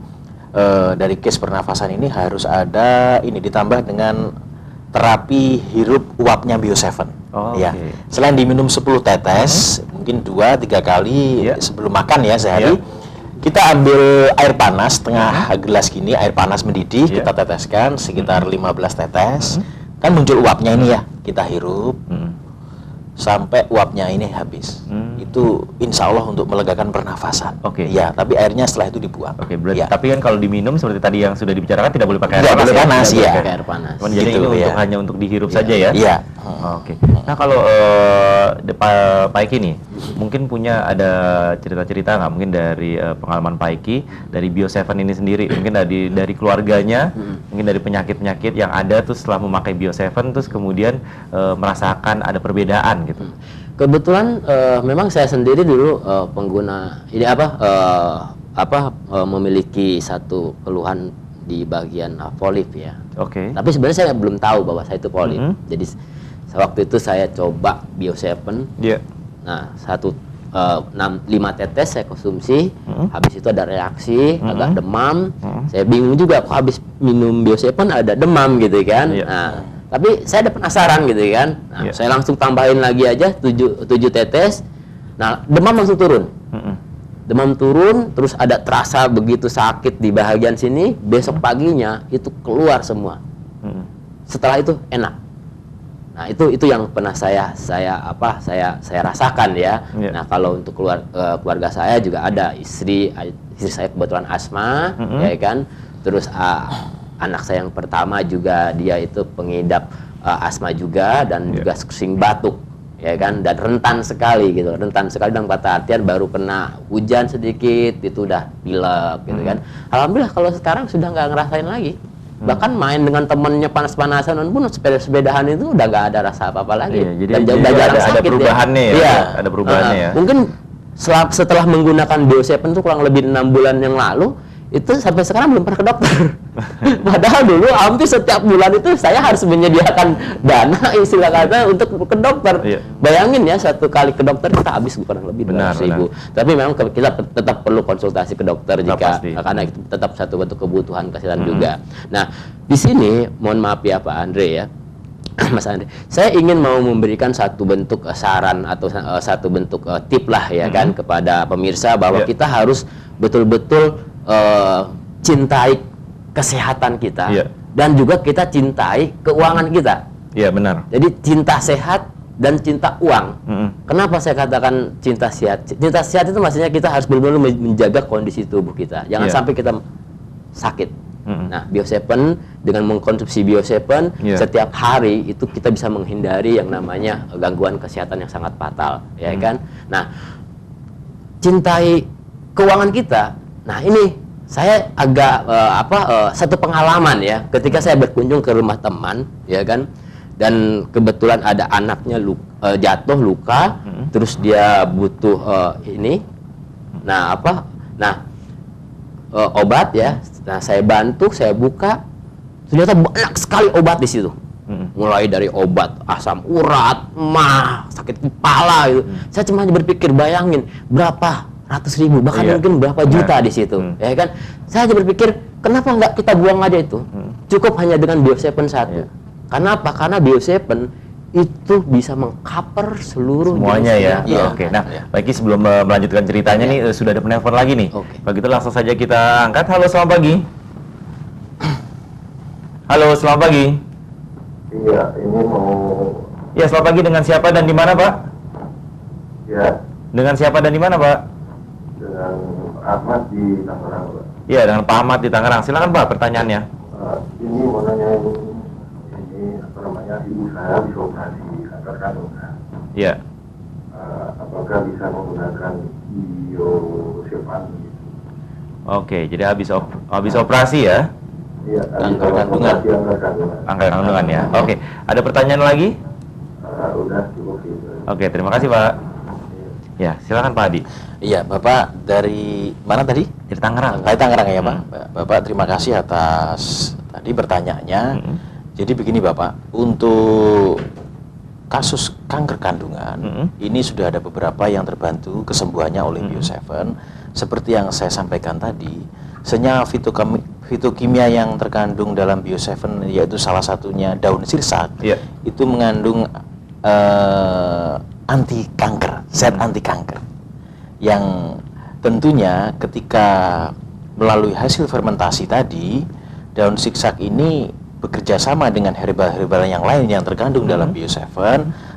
dari case pernafasan ini harus ada ini ditambah dengan terapi hirup uapnya Bio7. Ya. Selain diminum 10 tetes, mungkin 2-3 kali sebelum makan ya sehari. Kita ambil air panas, setengah gelas gini, air panas mendidih, kita teteskan sekitar 15 tetes. Kan muncul uapnya ini ya, kita hirup sampai uapnya ini habis. Itu insya Allah untuk melegakan pernafasan. Ya, tapi airnya setelah itu dibuang. Berarti, tapi kan kalau diminum seperti tadi yang sudah dibicarakan tidak boleh pakai air panas. Tidak boleh panas, ya. Air panas. Jadi gitu, ini hanya untuk dihirup saja ya. Iya. Nah, kalau Pak Eki nih, mungkin punya ada cerita-cerita nggak mungkin dari pengalaman Pak Eki dari Bio7 ini sendiri, mungkin dari keluarganya, mungkin dari penyakit-penyakit yang ada tuh setelah memakai Bio7 terus kemudian merasakan ada perbedaan gitu. Kebetulan memang saya sendiri dulu pengguna ini memiliki satu keluhan di bagian polip ya. Oke. Tapi sebenarnya saya belum tahu bahwa saya itu polip. Jadi waktu itu saya coba Bio7. Iya. Nah, 5 tetes saya konsumsi, habis itu ada reaksi, agak demam. Saya bingung juga kok habis minum Bio7 ada demam gitu kan. Nah, tapi saya ada penasaran gitu kan. Nah, saya langsung tambahin lagi aja 7 tetes. Nah, demam langsung turun. Demam turun, terus ada terasa begitu sakit di bagian sini, besok paginya itu keluar semua. Setelah itu enak. Nah, itu yang pernah saya rasakan ya. Nah, kalau untuk keluarga saya juga ada istri saya kebetulan asma, ya kan. Terus anak saya yang pertama juga dia itu pengidap asma juga dan juga sering batuk, ya kan, dan rentan sekali dalam kata artian baru kena hujan sedikit itu udah pilek gitu kan. Alhamdulillah kalau sekarang sudah nggak ngerasain lagi. Bahkan main dengan temennya panas-panasan pun sepeda-sepedahan itu udah nggak ada rasa apa-apa lagi. Jadi ada perubahannya ya. Ada perubahannya ya. Mungkin setelah menggunakan Bio7 itu kurang lebih 6 bulan yang lalu, itu sampai sekarang belum pernah ke dokter. Padahal dulu hampir setiap bulan itu saya harus menyediakan dana istilah kata untuk ke dokter. Bayangin ya, satu kali ke dokter kita habis kurang lebih 200.000. Tapi memang kita tetap perlu konsultasi ke dokter karena itu tetap satu bentuk kebutuhan kesehatan juga. Nah, di sini mohon maaf ya Pak Andre ya. Mas Andre, saya ingin mau memberikan satu bentuk saran atau satu bentuk tip lah ya kan kepada pemirsa bahwa kita harus betul-betul cintai kesehatan kita dan juga kita cintai keuangan kita. Iya benar. Jadi cinta sehat dan cinta uang. Kenapa saya katakan cinta sehat? Cinta sehat itu maksudnya kita harus benar-benar menjaga kondisi tubuh kita. Jangan sampai kita sakit. Nah, Bio7 dengan mengkonsumsi Bio7 setiap hari itu kita bisa menghindari yang namanya gangguan kesehatan yang sangat fatal, ya kan? Nah, cintai keuangan kita. Nah, ini saya agak satu pengalaman ya, ketika saya berkunjung ke rumah teman, ya kan, dan kebetulan ada anaknya jatuh luka, terus dia butuh obat ya. Nah, saya bantu, saya buka, ternyata banyak sekali obat di situ. Mulai dari obat asam urat, sakit kepala gitu. Saya cuma berpikir, bayangin berapa ratus ribu, bahkan mungkin berapa juta di situ, ya kan? Saya aja berpikir, kenapa nggak kita buang aja itu? Cukup hanya dengan Bio7 satu. Kenapa? Karena Bio7 itu bisa meng-cover seluruh semuanya ya. Oke. Nah, Pak Ki, sebelum melanjutkan ceritanya nih sudah ada penelpon lagi nih. Begitu langsung saja kita angkat. Halo, selamat pagi. Halo, selamat pagi. Iya, ini mau. Ya, selamat pagi, dengan siapa dan di mana, Pak? Ya. Dengan siapa dan di mana, Pak? Dengan Ahmad di Tangerang, Pak. Iya, dengan Pak Ahmad di Tangerang. Silakan, Pak, pertanyaannya. Ini mau nanya ibu saya bisa operasi kanker kandungan. Iya. Apakah bisa menggunakan Bio7 gitu? Oke, jadi habis operasi ya? Iya, kanker kandungan. Kanker kandungan ya. Oke, ada pertanyaan lagi? Udah cukup gitu. Oke, terima kasih Pak. Ya, silakan Pak Adi. Iya, Bapak dari mana tadi? Dari Tangerang. Dari Tangerang ya, Pak. Bapak terima kasih atas tadi pertanyaannya. Jadi begini Bapak, untuk kasus kanker kandungan ini sudah ada beberapa yang terbantu kesembuhannya oleh Bio7. Seperti yang saya sampaikan tadi, senyawa fitokimia yang terkandung dalam Bio7 yaitu salah satunya daun sirsak, itu mengandung anti kanker, zat anti kanker, yang tentunya ketika melalui hasil fermentasi tadi, daun sirsak ini bekerja sama dengan herbal-herbal yang lain yang terkandung dalam Bio7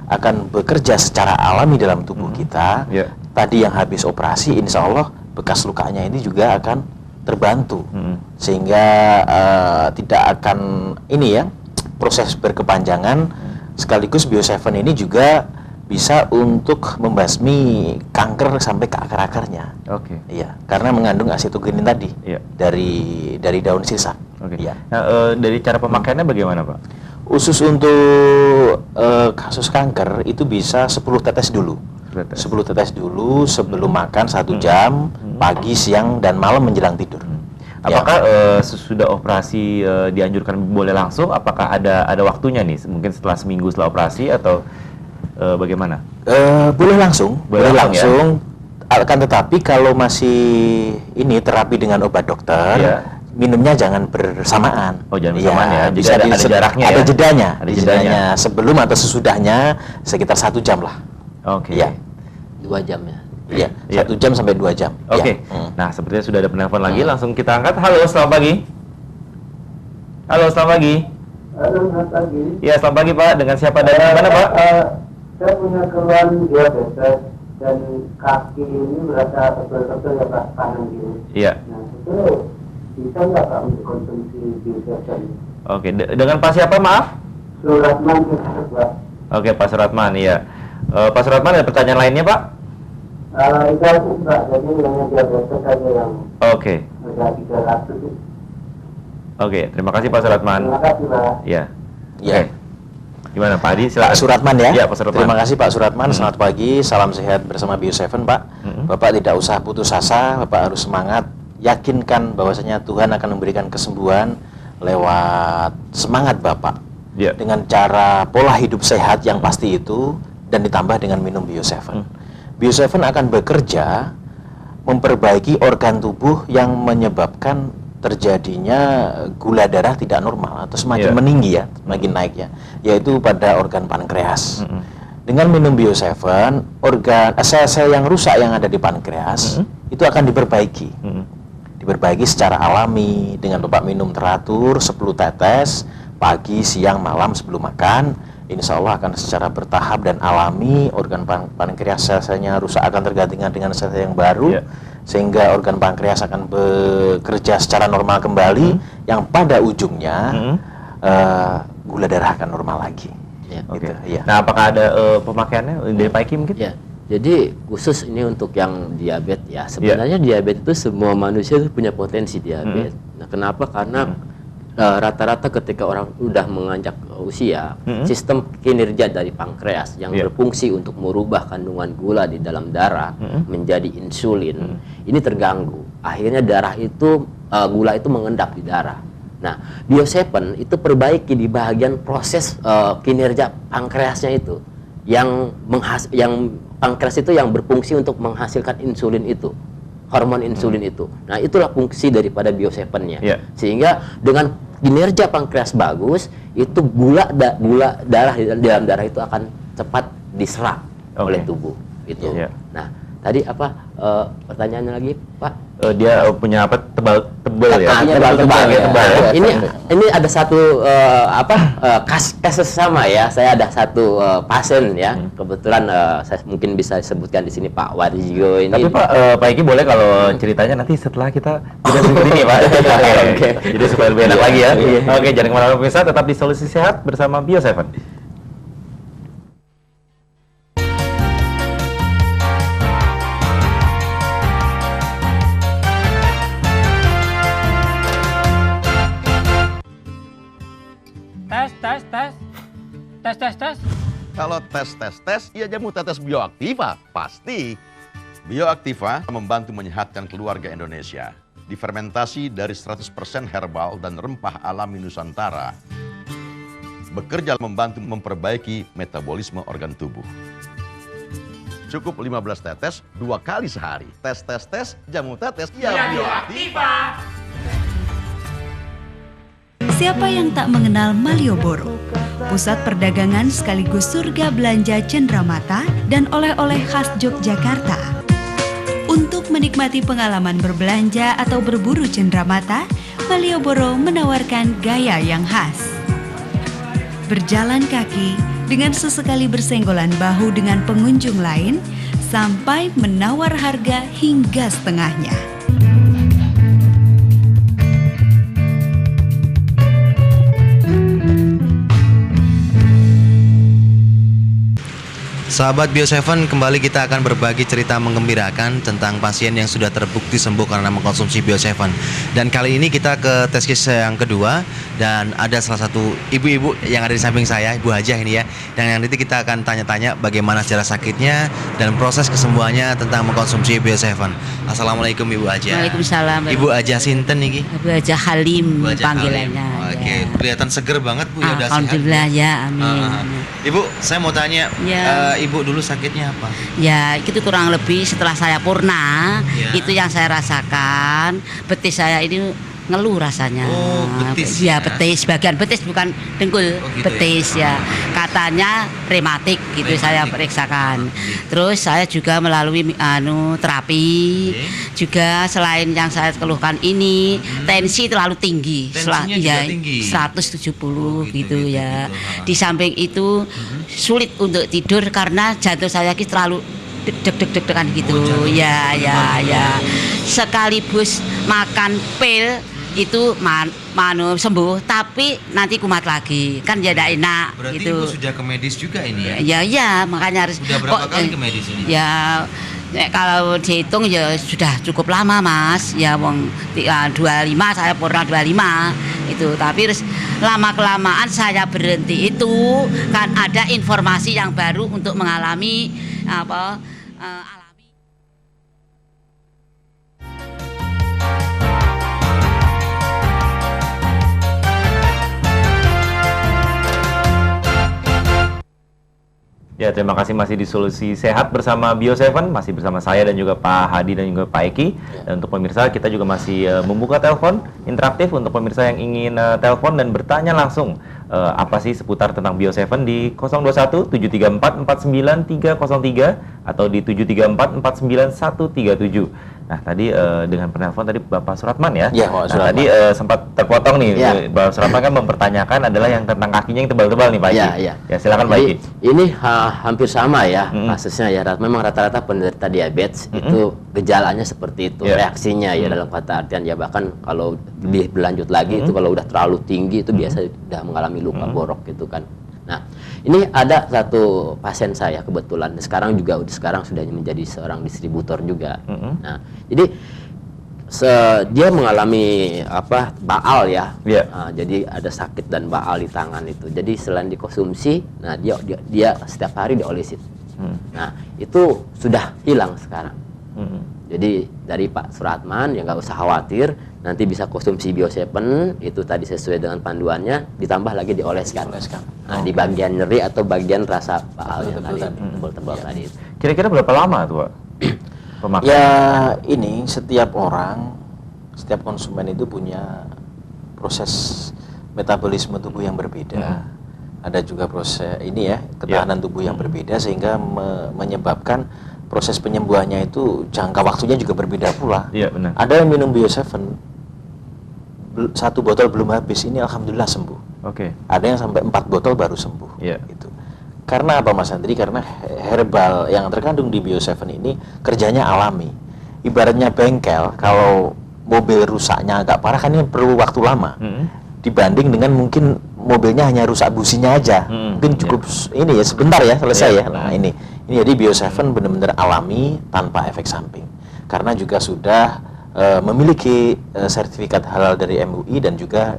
akan bekerja secara alami dalam tubuh kita. Tadi yang habis operasi, insya Allah bekas lukanya ini juga akan terbantu, sehingga tidak akan proses berkepanjangan. Sekaligus Bio7 ini juga bisa untuk membasmi kanker sampai ke akar-akarnya. Iya, karena mengandung asitogenin tadi dari daun sirsak. Nah, dari cara pemakaiannya bagaimana, Pak? Khusus untuk kasus kanker itu bisa 10 tetes dulu. 10 tetes dulu sebelum makan 1 jam, pagi, siang, dan malam menjelang tidur. Apakah sesudah operasi dianjurkan boleh langsung? Apakah ada waktunya nih? Mungkin setelah seminggu setelah operasi atau bagaimana? Boleh langsung. Ya? Akan tetapi kalau masih ini terapi dengan obat dokter, minumnya jangan bersamaan. Oh, jangan bersamaan ya. Bisa ada jaraknya. Ada ya? jedanya. Ada jedanya. Sebelum atau sesudahnya sekitar 1 jam lah. Oke. Iya. 2 jam ya. Iya, 1 jam sampai 2 jam. Oke. Nah, sepertinya sudah ada penelpon lagi, langsung kita angkat. Halo, selamat pagi. Halo, selamat pagi. Halo, selamat pagi. Iya, selamat pagi Pak. Dengan siapa dan di mana Pak? Saya punya keluhan diabetes dan kaki ini berasa tebal-tebal ya Pak, kanan kiri. Iya. Nah, itu bisa nggak Pak untuk konsumsi Bioseven? Oke, dengan Pak siapa maaf? Suratman Pak. Oke, Pak Suratman, iya. Pak Suratman, ada pertanyaan lainnya Pak? Itu aku Pak, jadi hanya diabetes saja yang Oke. ada 300 itu. Oke, terima kasih Pak Suratman. Terima kasih Pak. Iya. Iya. Gimana Pak Adi? Pak Suratman ya? Iya, Pak Suratman. Terima kasih Pak Suratman. Selamat pagi, salam sehat bersama Bioseven Pak. Bapak tidak usah putus asa, Bapak harus semangat. Yakinkan bahwasanya Tuhan akan memberikan kesembuhan lewat semangat Bapak. Dengan cara pola hidup sehat yang pasti itu, dan ditambah dengan minum Bioseven. Bioseven akan bekerja memperbaiki organ tubuh yang menyebabkan terjadinya gula darah tidak normal atau semakin meninggi ya, semakin naik ya, yaitu pada organ pankreas. Dengan minum Bioseven, organ sel-sel yang rusak yang ada di pankreas itu akan diperbaiki. Diperbaiki secara alami dengan Bapak minum teratur 10 tetes pagi, siang, malam sebelum makan. Insya Allah akan secara bertahap dan alami organ pankreas sel-selnya rusak akan tergantikan dengan sel-sel yang baru, sehingga organ pankreas akan bekerja secara normal kembali, yang pada ujungnya gula darah akan normal lagi. Gitu, ya. Nah, apakah ada pemakaiannya dari Pak Iki mungkin? Ya. Jadi khusus ini untuk yang diabetes ya. Sebenarnya diabetes itu semua manusia itu punya potensi diabetes. Nah, kenapa? Karena rata-rata ketika orang udah menganjak usia, sistem kinerja dari pankreas yang berfungsi untuk merubah kandungan gula di dalam darah menjadi insulin, ini terganggu. Akhirnya darah itu, gula itu mengendap di darah. Nah, Bioseven itu perbaiki di bagian proses kinerja pankreasnya itu, yang pankreas itu yang berfungsi untuk menghasilkan insulin itu, hormon insulin itu. Nah, itulah fungsi daripada Bioseven-nya. Sehingga dengan kinerja pankreas bagus, itu gula darah di dalam darah itu akan cepat diserap oleh tubuh. Itu. Nah, tadi apa pertanyaannya lagi, Pak? Dia punya apa, tebal ya? Tebal ya. Ini ada satu kasus sama ya. Saya ada satu pasien ya. Kebetulan saya mungkin bisa sebutkan di sini Pak Warjo ini. Tapi Pak Iki boleh kalau ceritanya nanti setelah kita sudah berikut ini Pak. Oke. Jadi supaya lebih enak lagi ya. Oke, jangan kemana-mana pemirsa, tetap di Solusi Sehat bersama Bioseven. Tes. Kalau tes, ya jamu tetes Bioaktiva, pasti. Bioaktiva membantu menyehatkan keluarga Indonesia. Difermentasi dari 100% herbal dan rempah alami Nusantara. Bekerja membantu memperbaiki metabolisme organ tubuh. Cukup 15 tetes 2 kali sehari. Tes, jamu tetes, ya Bioaktiva. Siapa yang tak mengenal Malioboro? Pusat perdagangan sekaligus surga belanja cenderamata dan oleh-oleh khas Yogyakarta. Untuk menikmati pengalaman berbelanja atau berburu cenderamata, Malioboro menawarkan gaya yang khas. Berjalan kaki dengan sesekali bersenggolan bahu dengan pengunjung lain, sampai menawar harga hingga setengahnya. Sahabat Bio7, kembali kita akan berbagi cerita menggembirakan tentang pasien yang sudah terbukti sembuh karena mengkonsumsi Bio7. Dan kali ini kita ke test case yang kedua, dan ada salah satu ibu-ibu yang ada di samping saya, Ibu Hajah ini ya. Dan yang nanti kita akan tanya-tanya bagaimana secara sakitnya dan proses kesembuhannya tentang mengkonsumsi Bio7. Assalamualaikum Ibu Hajah. Waalaikumsalam. Ibu Hajah sinten niki? Ibu Hajah Halim panggilannya. Oke, kelihatan seger banget Bu, ya udah sehat. Alhamdulillah ya, amin. Ibu, saya mau tanya, Ya. Ibu dulu sakitnya apa? Ya, itu kurang lebih setelah saya purna, Ya. itu yang saya rasakan. Betis saya ini ngeluh rasanya. Oh, betis Ya, ya. betis, bagian betis bukan dengkul, gitu betis ya. Katanya rematik gitu saya periksakan. Terus saya juga melalui terapi. Juga selain yang saya keluhkan ini, tensi terlalu tinggi. Tensinya juga tinggi. 170 gitu ya. Di samping itu sulit untuk tidur karena jantung saya ini terlalu deg-degan gitu. Ya. Sekaligus makan pil itu sembuh, tapi nanti kumat lagi kan ya tidak enak. Berarti gitu. Ibu sudah ke medis juga ini ya? Ya, makanya harus. Sudah berapa kali ke medis ini? Ya, kalau dihitung ya sudah cukup lama Mas. Ya, 25 saya pernah 25 itu, tapi terus lama kelamaan saya berhenti itu kan ada informasi yang baru untuk mengalami Ya, terima kasih masih di Solusi Sehat bersama Bio7, masih bersama saya dan juga Pak Hadi dan juga Pak Eki. Dan untuk pemirsa, kita juga masih membuka telepon interaktif untuk pemirsa yang ingin telepon dan bertanya langsung apa sih seputar tentang Bio7 di 021 734 49303 atau di 734 49137. Nah, tadi dengan penelpon tadi Bapak Suratman ya. Iya, Pak Suratman. Tadi sempat terpotong nih. Ya. Bapak Suratman kan mempertanyakan adalah yang tentang kakinya yang tebal-tebal nih Pak Eki. Iya. Ya, silakan Pak Jadi, Eki. ini hampir sama ya kasusnya ya. Memang rata-rata penderita diabetes itu gejalanya seperti itu, reaksinya ya dalam kata artian ya, bahkan kalau lebih berlanjut lagi itu kalau udah terlalu tinggi itu biasa udah mengalami luka borok gitu kan. Nah, ini ada satu pasien saya kebetulan sekarang sudah menjadi seorang distributor juga. Nah, jadi dia mengalami baal ya. Jadi ada sakit dan baal di tangan itu. Jadi selain dikonsumsi, nah dia setiap hari diolesin. Nah, itu sudah hilang sekarang. Jadi dari Pak Suratman ya nggak usah khawatir, nanti bisa konsumsi Bio7 itu tadi sesuai dengan panduannya, ditambah lagi dioleskan. Nah, di bagian nyeri atau bagian rasa baalnya tadi, tebal-tebal tadi. Kira-kira berapa lama tuh Pak pemakaian? Ya, ini setiap konsumen itu punya proses metabolisme tubuh yang berbeda. Ada juga proses ketahanan tubuh yang berbeda sehingga menyebabkan proses penyembuhannya itu jangka waktunya juga berbeda pula. Iya, benar. Ada yang minum Bio7 1 botol belum habis, ini alhamdulillah sembuh. Oke. Ada yang sampai 4 botol baru sembuh. Iya. Gitu. Karena apa Mas Andri? Karena herbal yang terkandung di Bio7 ini kerjanya alami. Ibaratnya bengkel, kalau mobil rusaknya agak parah kan ini perlu waktu lama. Dibanding dengan mungkin mobilnya hanya rusak businya aja. Mungkin cukup ini ya sebentar ya selesai ya. Nah, ini jadi Bio7 benar-benar alami tanpa efek samping. Karena juga sudah memiliki sertifikat halal dari MUI dan juga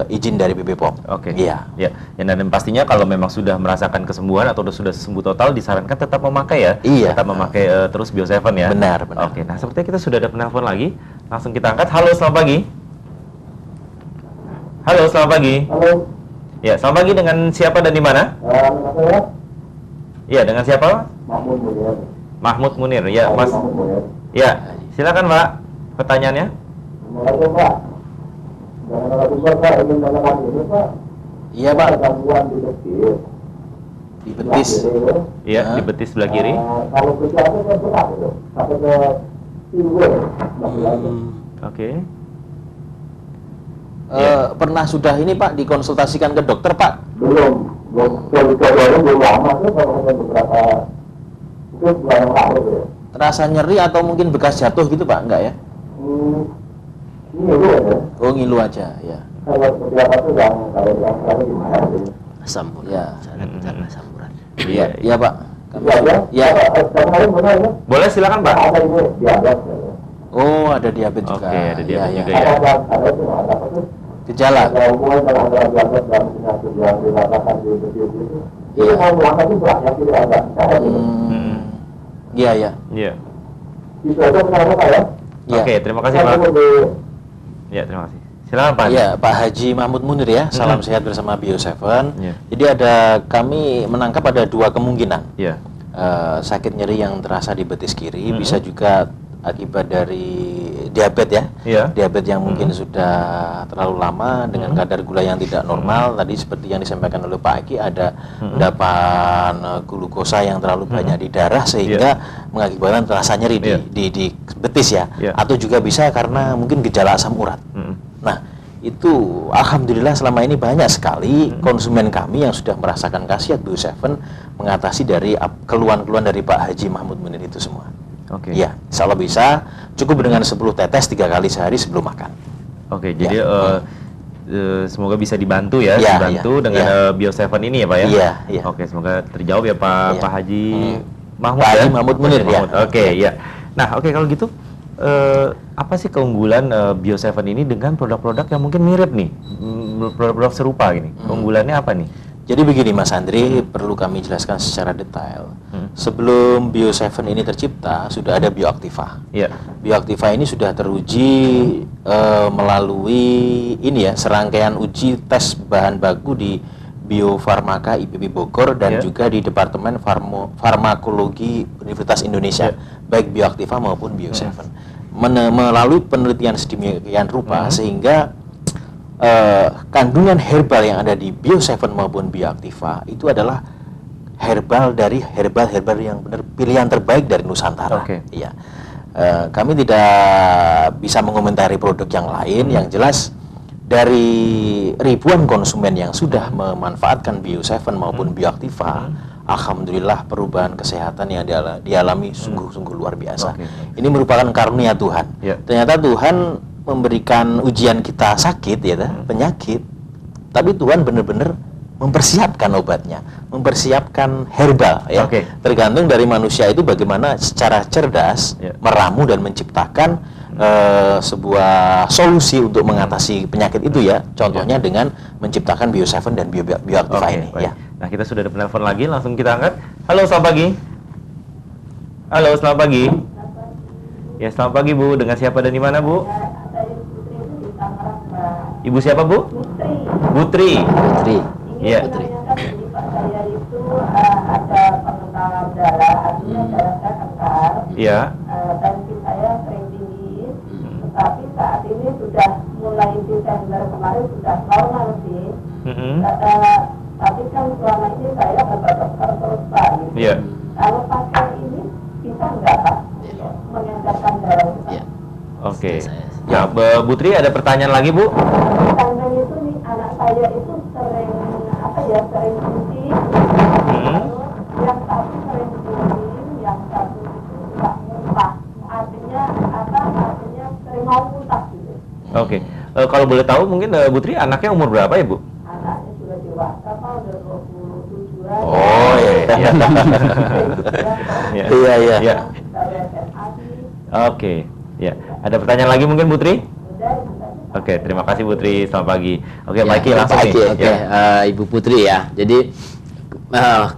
izin dari BB POM. Oke. Iya. Ya. Dan pastinya kalau memang sudah merasakan kesembuhan atau sudah sembuh total, disarankan tetap memakai ya. Iya. Tetap memakai terus Bio7 ya. Benar. Oke. Nah, sepertinya kita sudah ada penelpon lagi. Langsung kita angkat. Halo, selamat pagi. Halo, selamat pagi. Halo. Ya, selamat pagi, dengan siapa dan di mana? Saya Iya, dengan siapa? Mahmud Munir. Mahmud Munir. Ya, Mas. Mahmud Munir. Ya, silakan Pak. Pertanyaannya? Assalamualaikum Pak. Jangan ragu Pak, ingin tanyakan ini Pak. Iya Pak. Gangguan di betis. Di betis. Iya, di betis sebelah kiri. Kalau berjalan kan berat itu. Sampai ke pinggul. Oke. Pernah sudah ini Pak dikonsultasikan ke dokter Pak? Belum lama tuh, kalau beberapa itu bulan yang lalu ya. Terasa nyeri atau mungkin bekas jatuh gitu Pak? Enggak ya? Ngilu aja. Oh, ngilu aja ya. Kalau seperti apa tuh kalau gimana sih? Asam urat. Ya. Asam urat. Iya Pak. Ya. Boleh, silakan Pak. Oh, ada diabetes juga. Oke, ada diabetes juga ya. Gejala. Iya, ya. Iya. Ya. Oke, terima kasih Pak. Ya, terima kasih. Silakan Pak. Iya, Pak Haji Mahmud Munir ya. Salam sehat bersama Bio7. Ya. Jadi kami menangkap ada 2 kemungkinan. Ya. Sakit nyeri yang terasa di betis kiri, bisa juga akibat dari diabetes ya. Iya. Diabetes yang mungkin sudah terlalu lama dengan kadar gula yang tidak normal. Tadi seperti yang disampaikan oleh Pak Aki, ada endapan glukosa yang terlalu banyak di darah sehingga mengakibatkan terasa nyeri di betis ya. Atau juga bisa karena mungkin gejala asam urat. Nah, itu alhamdulillah selama ini banyak sekali konsumen kami yang sudah merasakan khasiat Bio7 mengatasi dari keluhan-keluhan dari Pak Haji Mahmud Munir itu semua. Oke. Ya, insya Allah bisa. Cukup dengan 10 tetes 3 kali sehari sebelum makan. Oke, jadi semoga bisa dibantu ya, dibantu dengan Bio7 ini ya Pak ya. Iya. Oke, semoga terjawab ya Pak Haji Mahmud. Pak Haji Mahmud Munir ya. Oke, ya. Nah, oke kalau gitu apa sih keunggulan Bio7 ini dengan produk-produk yang mungkin mirip nih, produk-produk serupa gini? Keunggulannya apa nih? Jadi begini Mas Andri, perlu kami jelaskan secara detail. Sebelum Bio7 ini tercipta, sudah ada Bioactiva. Bioactiva ini sudah teruji melalui ini ya, serangkaian uji tes bahan baku di Bio Farmaka IPB Bogor dan juga di Departemen Farmakologi Universitas Indonesia, baik Bioactiva maupun Bio7. Melalui penelitian sedemikian rupa sehingga kandungan herbal yang ada di Bio7 maupun Bioactiva itu adalah herbal dari herbal yang benar pilihan terbaik dari Nusantara. Iya. Kami tidak bisa mengomentari produk yang lain. Yang jelas dari ribuan konsumen yang sudah memanfaatkan Bio7 maupun Bioactiva, alhamdulillah perubahan kesehatan yang dialami sungguh-sungguh luar biasa. Ini merupakan karunia Tuhan. Ternyata Tuhan memberikan ujian kita sakit ya, penyakit, tapi Tuhan benar-benar mempersiapkan obatnya, mempersiapkan herbal ya. Tergantung dari manusia itu bagaimana secara cerdas meramu dan menciptakan sebuah solusi untuk mengatasi penyakit itu ya. Contohnya dengan menciptakan Bio7 dan Bioactiva ini ya. Nah, kita sudah ada penelpon lagi, langsung kita angkat. Halo, selamat pagi. Halo, selamat pagi. Ya, selamat pagi Bu. Dengan siapa dan di mana Bu? Ibu siapa Bu? Putri. Iya. Saya itu ada pengentalan darah, artinya darah saya kental. Iya. Tensi saya sering tinggi, tetapi saat ini sudah mulai Desember kemarin sudah normal sih. Tapi kan selama ini saya ke dokter terus Pak. Iya. Kalau pakai ini bisa nggak Pak mengendarkan darah? Oke. Ya, Bu Putri ada pertanyaan lagi Bu? Pertanyaan itu nih, anak saya itu sering sering pusing, yang satu sering pusing, yang satu itu nggak muntah. Artinya artinya sering mau muntah gitu. Oke. Kalau boleh tahu mungkin Bu Putri anaknya umur berapa ya Bu? Anaknya sudah dewasa Pak, udah 27-an. Oh iya. Iya. Oke. Ya, ada pertanyaan lagi mungkin Putri? Oke, terima kasih Putri. Selamat pagi. Oke, Pak Aki langsung nih. Ibu Putri ya. Jadi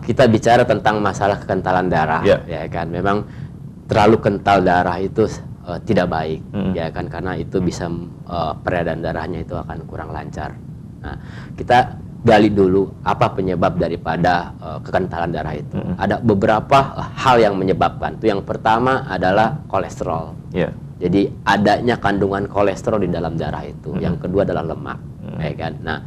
kita bicara tentang masalah kekentalan darah, ya kan. Memang terlalu kental darah itu tidak baik, ya kan, karena itu bisa peredaran darahnya itu akan kurang lancar. Nah, kita gali dulu apa penyebab daripada kekentalan darah itu. Ada beberapa hal yang menyebabkan. Itu yang pertama adalah kolesterol. Jadi adanya kandungan kolesterol di dalam darah itu. Yang kedua adalah lemak, ya kan. Nah,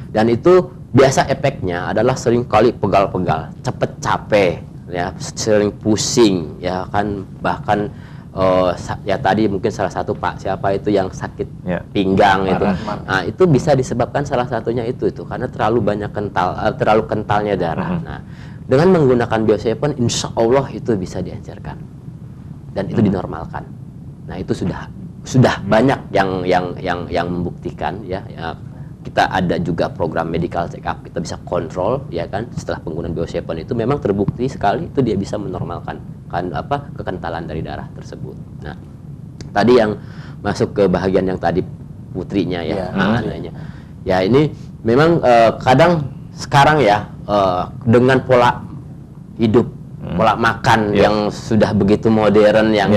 dan itu biasa efeknya adalah sering kali pegal-pegal, cepet capek, ya, sering pusing, ya kan, bahkan ya tadi mungkin salah satu Pak siapa itu yang sakit pinggang itu. Nah, itu bisa disebabkan salah satunya itu karena terlalu banyak terlalu kentalnya darah. Nah, dengan menggunakan Bio7 insya Allah itu bisa diencerkan dan itu dinormalkan. Nah, itu sudah banyak yang membuktikan ya kita ada juga program medical check up, kita bisa kontrol ya kan setelah penggunaan Bio7 itu memang terbukti sekali itu dia bisa menormalkan kekentalan dari darah tersebut. Nah, tadi yang masuk ke bagian yang tadi putrinya ya, anaknya. Ya ini memang kadang sekarang ya dengan pola hidup, pola makan yang sudah begitu modern yang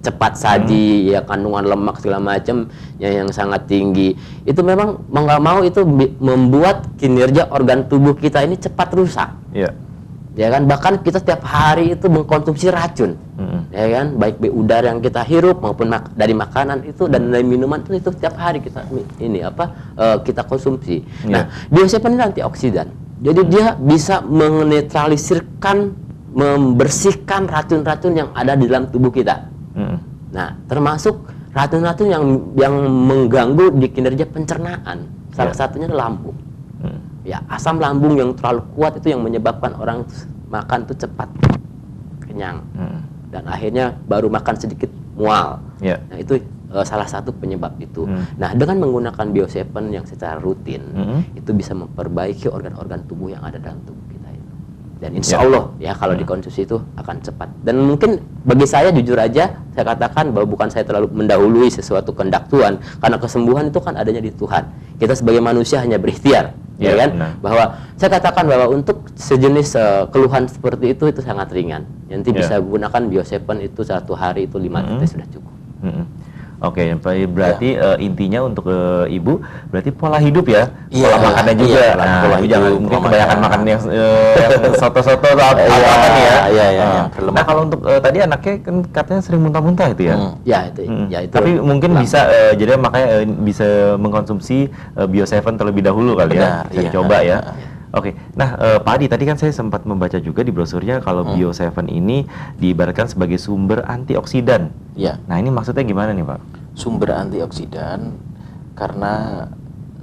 cepat saji, ya kandungan lemak segala macam yang sangat tinggi, itu memang mau nggak mau itu membuat kinerja organ tubuh kita ini cepat rusak. Ya kan, bahkan kita setiap hari itu mengkonsumsi racun, ya kan, baik udara yang kita hirup maupun dari makanan itu dan dari minuman itu setiap hari kita kita konsumsi. Nah, Bio7 ini antioksidan, jadi dia bisa menetralisirkan, membersihkan racun-racun yang ada di dalam tubuh kita. Nah, termasuk racun-racun yang mengganggu di kinerja pencernaan. Salah satunya adalah lambung. Ya, asam lambung yang terlalu kuat itu yang menyebabkan orang makan tuh cepat kenyang. Dan akhirnya baru makan sedikit mual. Nah, itu salah satu penyebab itu. Nah, dengan menggunakan Bio7 yang secara rutin, itu bisa memperbaiki organ-organ tubuh yang ada dalam tubuh kita itu. Dan insya Allah ya kalau dikonsumsi itu akan cepat. Dan mungkin bagi saya jujur aja saya katakan bahwa bukan saya terlalu mendahului sesuatu kehendak Tuhan, karena kesembuhan itu kan adanya di Tuhan. Kita sebagai manusia hanya berikhtiar, ya kan? Bahwa saya katakan bahwa untuk sejenis keluhan seperti itu sangat ringan. Nanti bisa gunakan Bio7 itu 1 hari itu 5 tetes sudah cukup. Oke, berarti intinya untuk ibu berarti pola hidup ya, pola makannya juga. Pola hidup, jangan mungkin kebanyakan makan yang soto-soto atau apa nih ya. Nah, kalau untuk tadi anaknya kan katanya sering muntah-muntah itu ya. Ya itu. Tapi mungkin bisa jadi makanya bisa mengkonsumsi Bio7 terlebih dahulu kali ya. Bisa dicoba ya. Oke, nah Pak Adi, tadi kan saya sempat membaca juga di brosurnya kalau Bio7 ini diibaratkan sebagai sumber antioksidan. Nah, ini maksudnya gimana nih Pak? Sumber antioksidan karena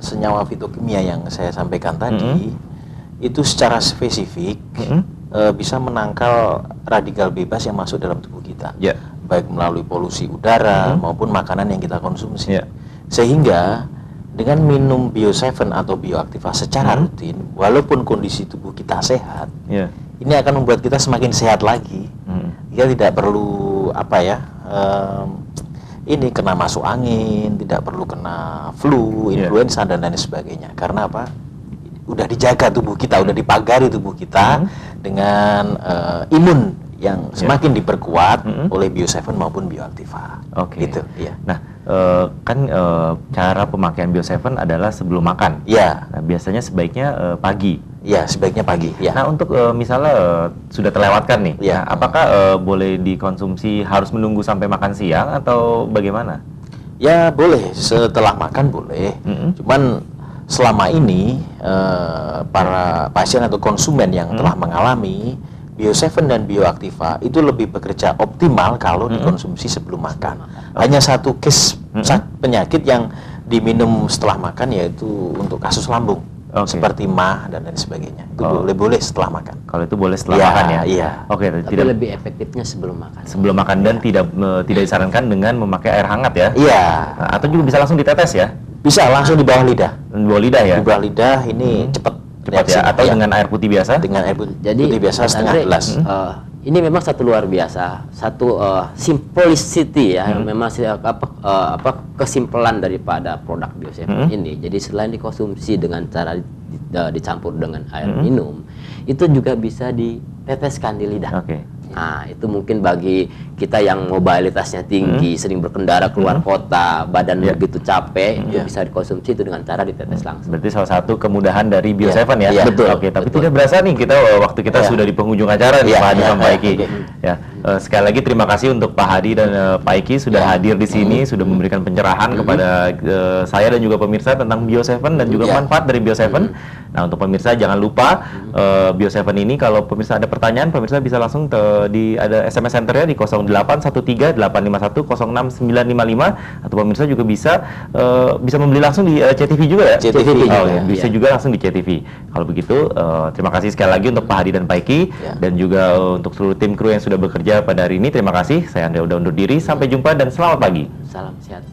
senyawa fitokimia yang saya sampaikan tadi itu secara spesifik bisa menangkal radikal bebas yang masuk dalam tubuh kita, baik melalui polusi udara maupun makanan yang kita konsumsi. Sehingga dengan minum Bio7 atau Bioaktiva secara rutin, walaupun kondisi tubuh kita sehat, ini akan membuat kita semakin sehat lagi. Kita tidak perlu ini kena masuk angin, tidak perlu kena flu, influenza dan lain sebagainya. Karena apa? Udah dijaga tubuh kita, udah dipagari tubuh kita dengan imun yang semakin diperkuat oleh Bio7 maupun Bioaktiva. Gitu, ya. Nah, kan cara pemakaian Bio7 adalah sebelum makan. Nah, biasanya sebaiknya pagi. Sebaiknya pagi. Nah, untuk misalnya sudah terlewatkan nih, nah, apakah boleh dikonsumsi harus menunggu sampai makan siang atau bagaimana? Ya boleh, setelah makan boleh. Cuman selama ini para pasien atau konsumen yang telah mengalami Bio7 dan Bioaktiva itu lebih bekerja optimal kalau dikonsumsi sebelum makan. Hanya satu case penyakit yang diminum setelah makan, yaitu untuk kasus lambung, seperti MAH dan lain sebagainya. Itu boleh setelah makan. Kalau itu boleh setelah makan ya? Tapi tidak lebih efektifnya sebelum makan. Sebelum makan dan tidak disarankan dengan memakai air hangat ya? Nah, atau juga bisa langsung ditetes ya? Bisa langsung di bawah lidah. Di bawah lidah ya? Di bawah lidah ini cepat ya, atau dengan air putih biasa? Dengan air putih biasa setengah gelas. Ini memang satu luar biasa, satu simplicity ya, memang kesimpulan daripada produk Bio7 ini. Jadi selain dikonsumsi dengan cara dicampur dengan air minum, itu juga bisa diteteskan di lidah. Nah, itu mungkin bagi kita yang mobilitasnya tinggi, sering berkendara keluar kota, badan begitu capek, itu bisa dikonsumsi itu dengan cara ditetes langsung. Berarti salah satu kemudahan dari Bio7 ya? Betul. Tapi tidak berasa nih kita waktu kita sudah di penghujung acara nih Pak Hadi sama Pak Eki. Sekali lagi terima kasih untuk Pak Hadi dan Pak Eki sudah hadir di sini, sudah memberikan pencerahan kepada saya dan juga pemirsa tentang Bio7 dan juga manfaat dari Bio7. Nah, untuk pemirsa jangan lupa Bio7 ini kalau pemirsa ada pertanyaan, pemirsa bisa langsung ada SMS centernya di 0813-851-06955, atau pemirsa juga bisa membeli langsung di CTV juga ya? CTV bisa juga langsung di CTV. Kalau begitu terima kasih sekali lagi untuk Pak Hadi dan Pak Eki dan juga untuk seluruh tim kru yang sudah bekerja pada hari ini. Terima kasih. Saya Andre udah undur diri. Sampai jumpa dan selamat pagi. Salam sehat.